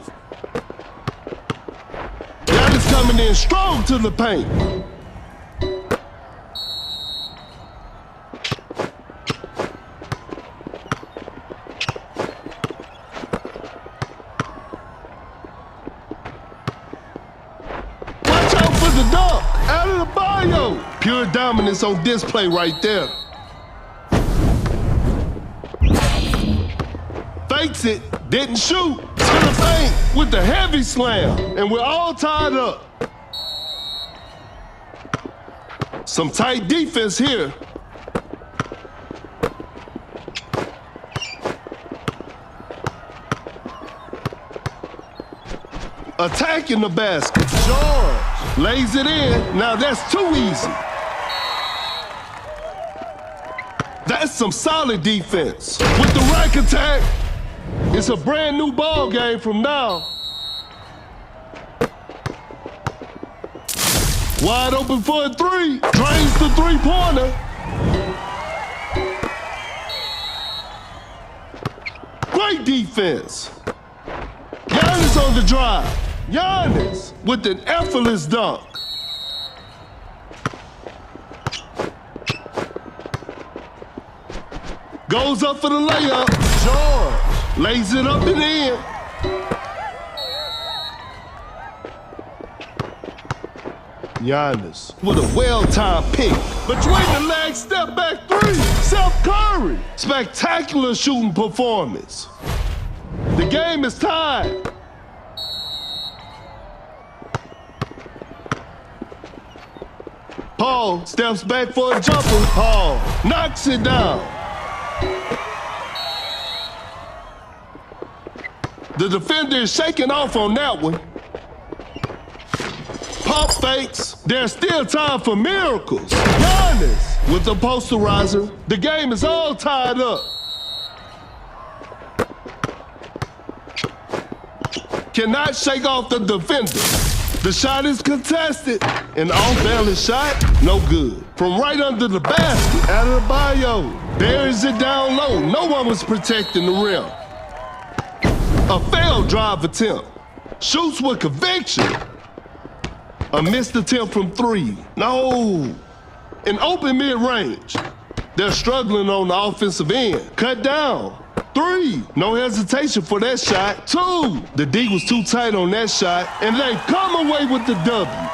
Giannis coming in strong to the paint. The dunk, Adebayo. Pure dominance on display right there. Fakes it, didn't shoot. To the paint with the heavy slam. And we're all tied up. Some tight defense here. Attacking the basket. George lays it in. Now that's too easy. That's some solid defense. With the rack attack, it's a brand new ball game from now. Wide open for a three. Drains the three-pointer. Great defense. Giannis on the drive. Giannis with an effortless dunk. Goes up for the layup. George lays it up and in. Giannis with a well-timed pick. Between the legs, step back three. Steph Curry. Spectacular shooting performance. The game is tied. Paul steps back for a jumper. Paul knocks it down. The defender is shaking off on that one. Pump fakes. There's still time for miracles. Giannis with the posterizer. The game is all tied up. Cannot shake off the defender. The shot is contested. An off-balance shot, no good. From right under the basket, Adebayo buries it down low. No one was protecting the rim. A failed drive attempt. Shoots with conviction. A missed attempt from three. No. An open mid-range. They're struggling on the offensive end. Cut down. Three, no hesitation for that shot. Two, the D was too tight on that shot, and they come away with the W.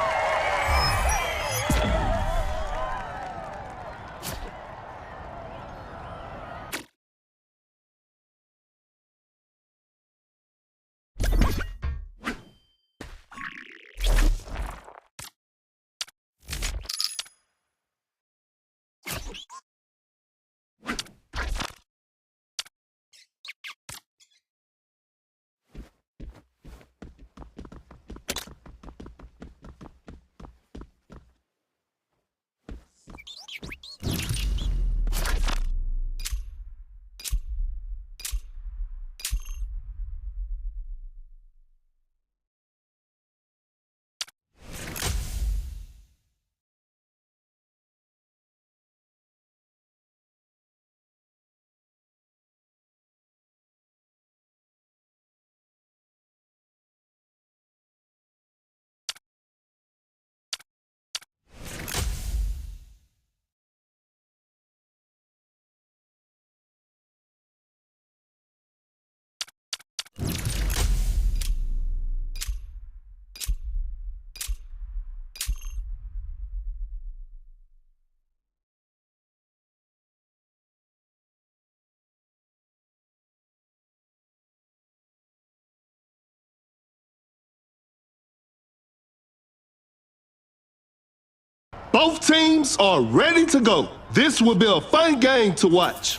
Both teams are ready to go. This will be a fun game to watch.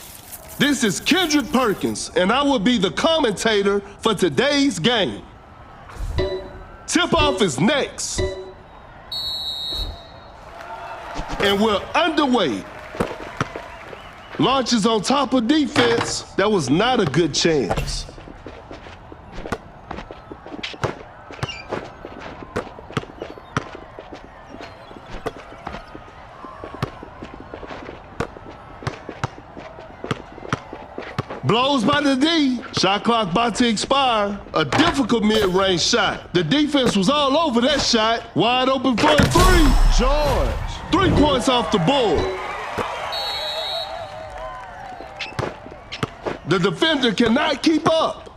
This is Kendrick Perkins, and I will be the commentator for today's game. Tip-off is next. And we're underway. Launches on top of defense. That was not a good chance. Blows by the D. Shot clock about to expire. A difficult mid-range shot. The defense was all over that shot. Wide open for a three. George. 3 points off the board. The defender cannot keep up.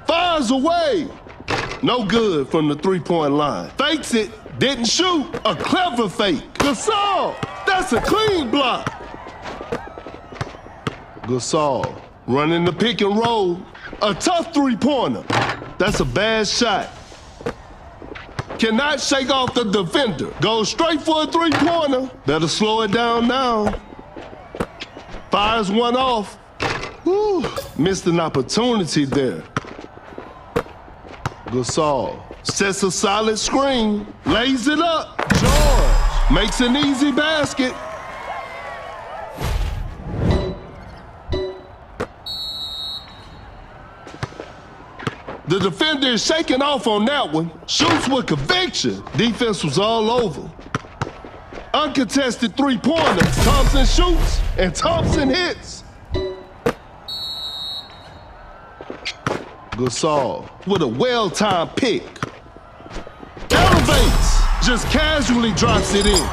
Fires away. No good from the three-point line. Fakes it. Didn't shoot. A clever fake. Gasol. That's a clean block. Gasol running the pick and roll. A tough three-pointer. That's a bad shot. Cannot shake off the defender. Goes straight for a three-pointer. Better slow it down now. Fires one off. Whew. Missed an opportunity there. Gasol sets a solid screen. Lays it up. George makes an easy basket. The defender is shaking off on that one. Shoots with conviction. Defense was all over. Uncontested three-pointer. Thompson shoots and Thompson hits. Gasol with a well-timed pick. Elevates. Just casually drops it in.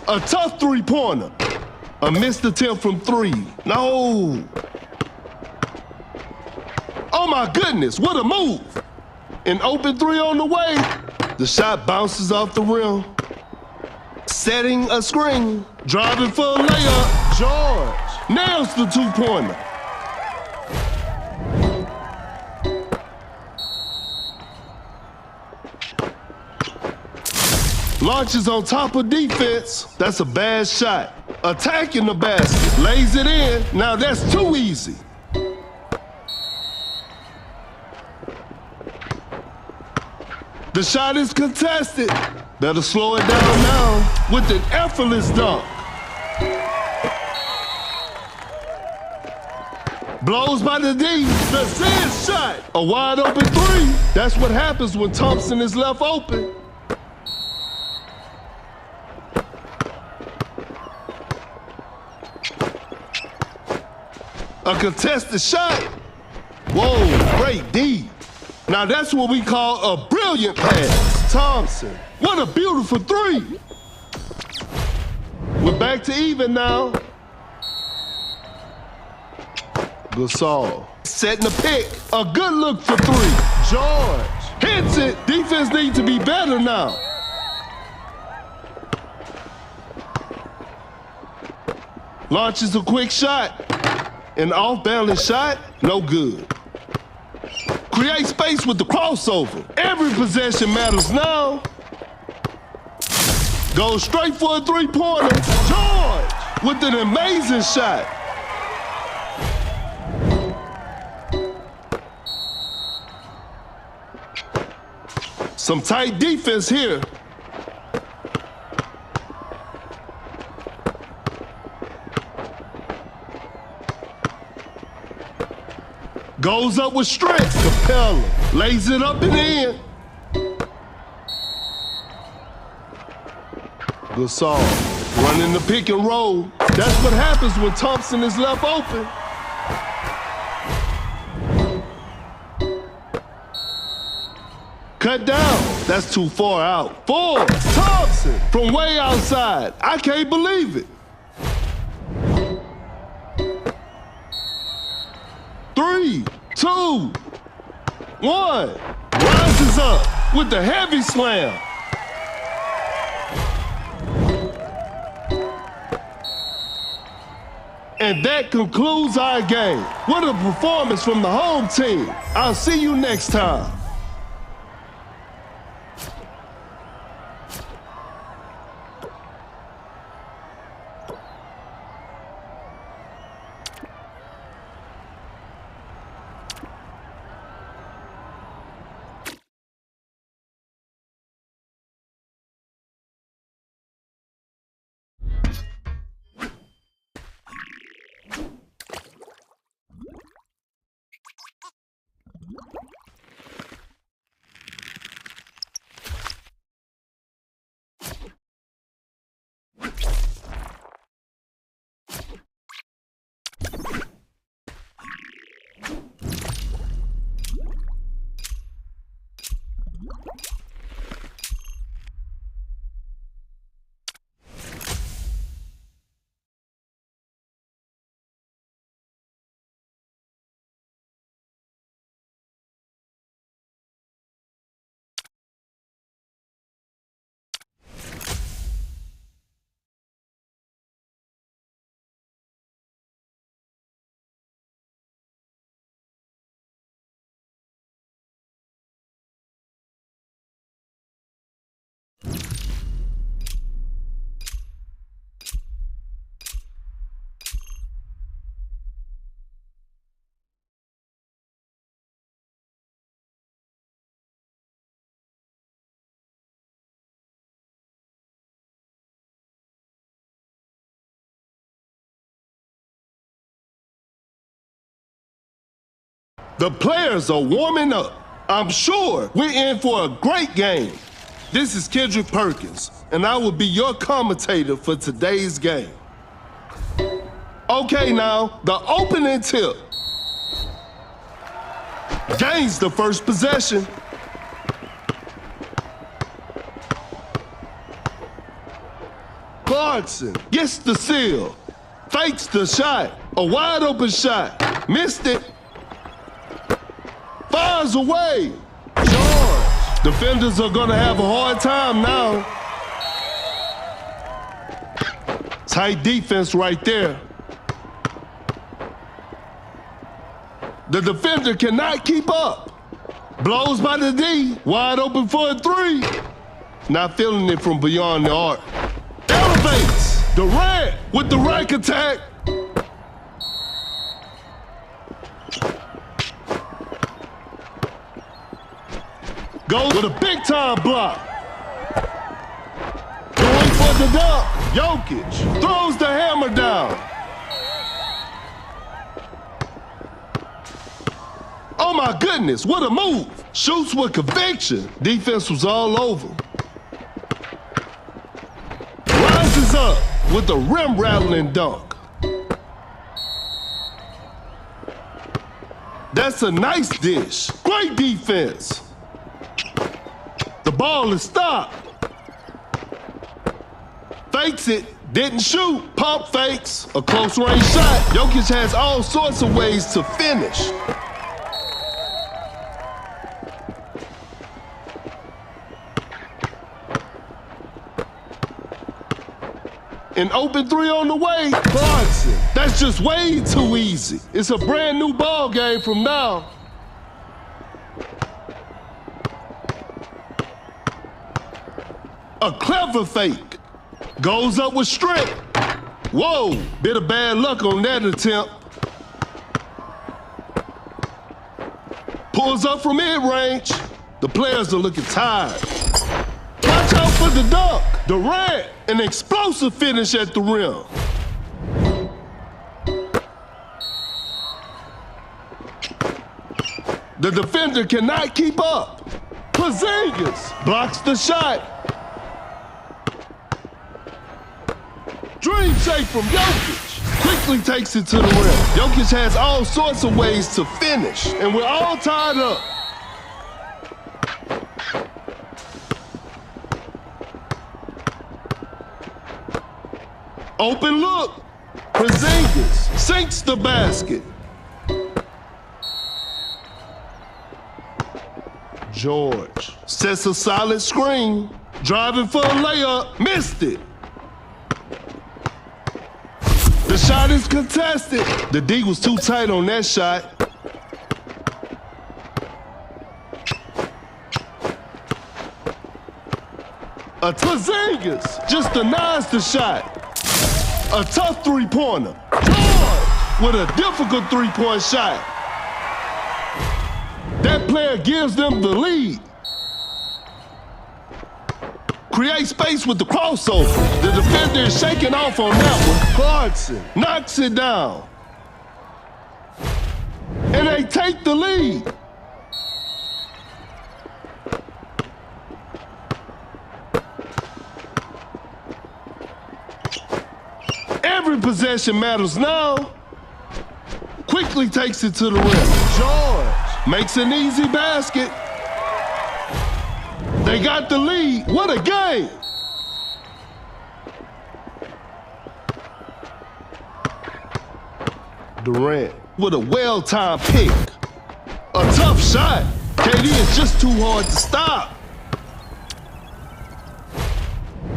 A tough three-pointer. A missed attempt from three. No. Oh my goodness, what a move. An open three on the way. The shot bounces off the rim. Setting a screen. Driving for a layup. George nails the two-pointer. Launches on top of defense. That's a bad shot. Attacking the basket. Lays it in. Now that's too easy. The shot is contested. Better slow it down now with an effortless dunk. Blows by the D. The Sid shot. A wide open three. That's what happens when Thompson is left open. A contested shot. Whoa, great D. Now that's what we call a brilliant pass. Thompson, what a beautiful three. We're back to even now. Gasol setting the pick. A good look for three. George hits it. Defense needs to be better now. Launches a quick shot. An off-balance shot, no good. Create space with the crossover. Every possession matters now. Goes straight for a three-pointer. George with an amazing shot. Some tight defense here. Goes up with strength. Capella lays it up and in. Gasol running the pick and roll. That's what happens when Thompson is left open. Cut down. That's too far out. Four. Thompson from way outside. I can't believe it. 3, 2, 1. Rises up with the heavy slam. And that concludes our game. What a performance from the home team. I'll see you next time. The players are warming up. I'm sure we're in for a great game. This is Kendrick Perkins, and I will be your commentator for today's game. Okay, now, the opening tip. Gains the first possession. Clarkson gets the seal. Fakes the shot. A wide open shot. Missed it. Fires away. George. Defenders are gonna have a hard time now. Tight defense right there. The defender cannot keep up. Blows by the D. Wide open for a three. Not feeling it from beyond the arc. Elevates. Durant with the rack attack. Goes with a big-time block. Going for the dunk. Jokic throws the hammer down. Oh, my goodness, what a move. Shoots with conviction. Defense was all over. Rises up with a rim-rattling dunk. That's a nice dish. Great defense. The ball is stopped. Fakes it, didn't shoot. Pump fakes, a close range shot. Jokic has all sorts of ways to finish. An open three on the way. Clarkson, That's just way too easy. It's a brand new ball game from now. A clever fake. Goes up with strength. Whoa, bit of bad luck on that attempt. Pulls up from mid-range. The players are looking tired. Watch out for the dunk. Durant, an explosive finish at the rim. The defender cannot keep up. Porzingis blocks the shot. Dream shake from Jokic. Quickly takes it to the rim. Jokic has all sorts of ways to finish, and we're all tied up. Open look. Porzingis sinks the basket. George sets a solid screen. Driving for a layup. Missed it. The shot is contested. The D was too tight on that shot. A Porzingis just denies the shot. A tough three-pointer. George with a difficult three-point shot. That player gives them the lead. Create space with the crossover. The defender is shaking off on that one. Clarkson knocks it down. And they take the lead. Every possession matters now. Quickly takes it to the rim. George makes an easy basket. They got the lead. What a game! Durant with a well-timed pick. A tough shot. KD is just too hard to stop.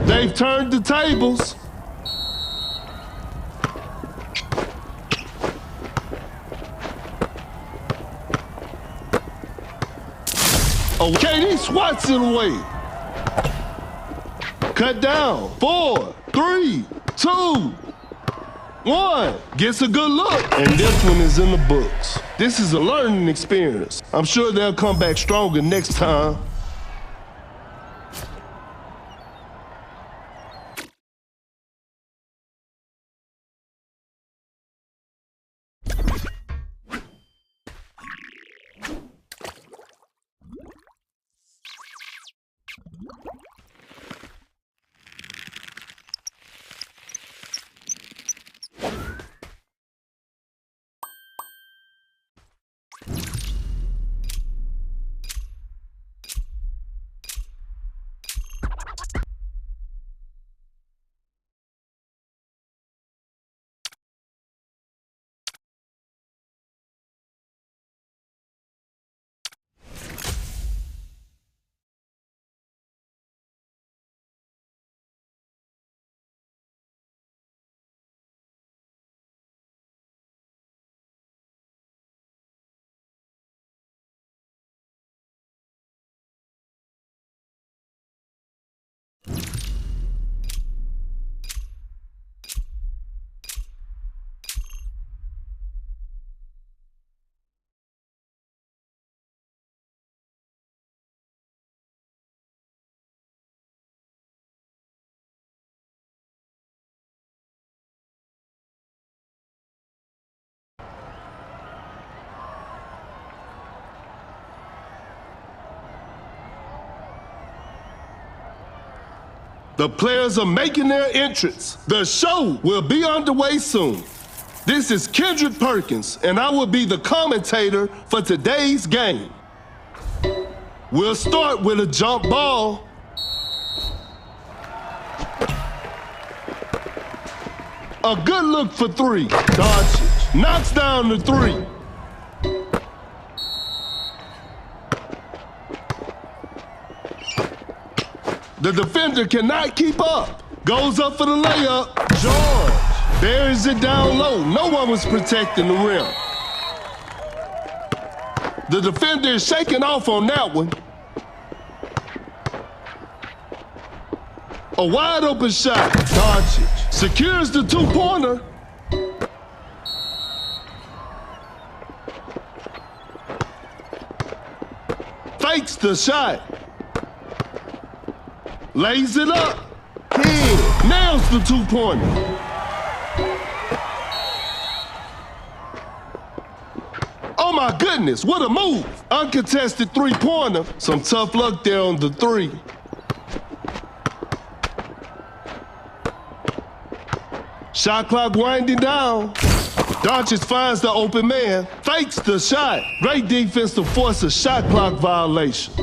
They've turned the tables. Oh, KD swats it away. Cut down. 4, 3, 2, 1. Gets a good look. And this one is in the books. This is a learning experience. I'm sure they'll come back stronger next time. The players are making their entrance. The show will be underway soon. This is Kendrick Perkins, and I will be the commentator for today's game. We'll start with a jump ball. A good look for three. Doncic knocks down the three. The defender cannot keep up. Goes up for the layup. George Buries it down low. No one was protecting the rim. The defender is shaking off on that one. A wide open shot. Doncic secures the two-pointer. Fakes the shot. Lays it up. Nails the two-pointer. Oh my goodness, what a move. Uncontested three-pointer. Some tough luck there on the three. Shot clock winding down. Doncic finds the open man. Fakes the shot. Great defense to force a shot clock violation.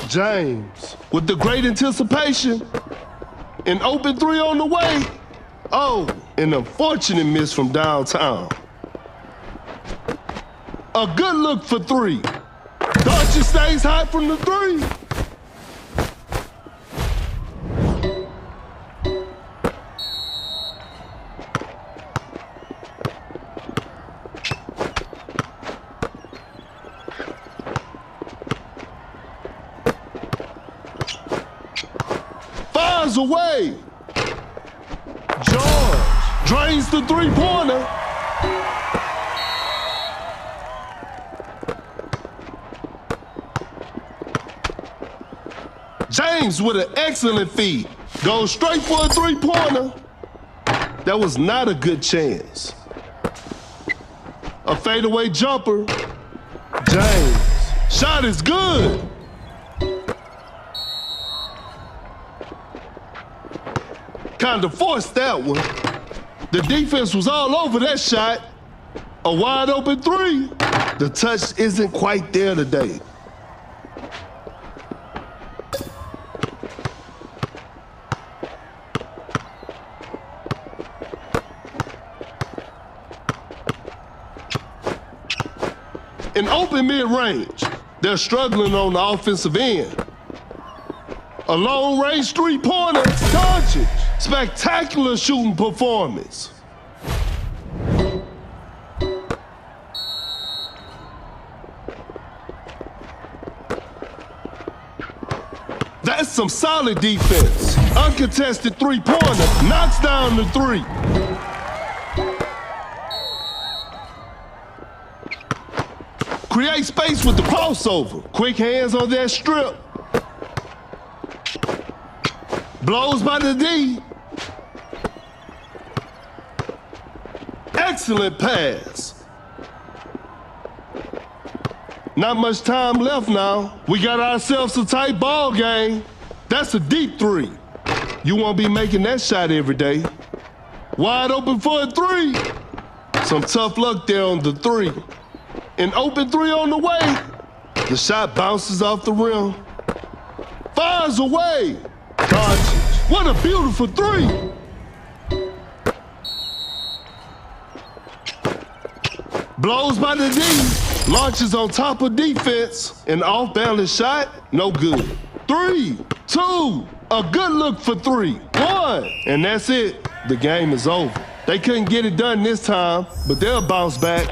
James with the great anticipation. An open three on the way. Oh, an unfortunate miss from downtown. A good look for three. Doncic stays hot from the three. Fires away. George drains the three-pointer. James with an excellent feed. Goes straight for a three-pointer. That was not a good chance. A fadeaway jumper. James. Shot is good. Kind of forced that one. The defense was all over that shot. A wide open three. The touch isn't quite there today. An open mid-range. They're struggling on the offensive end. A long-range three-pointer. Doncic. Spectacular shooting performance. That's some solid defense. Uncontested three-pointer. Knocks down the three. Create space with the crossover. Quick hands on that strip. Blows by the D. Excellent pass. Not much time left now. We got ourselves a tight ball game. That's a deep three. You won't be making that shot every day. Wide open for a three. Some tough luck there on the three. An open three on the way. The shot bounces off the rim. Fires away. Doncic. What a beautiful three. Blows by the D. Launches on top of defense. An off-balance shot. No good. 3, 2. A good look for 3. 1. And that's it. The game is over. They couldn't get it done this time, but they'll bounce back.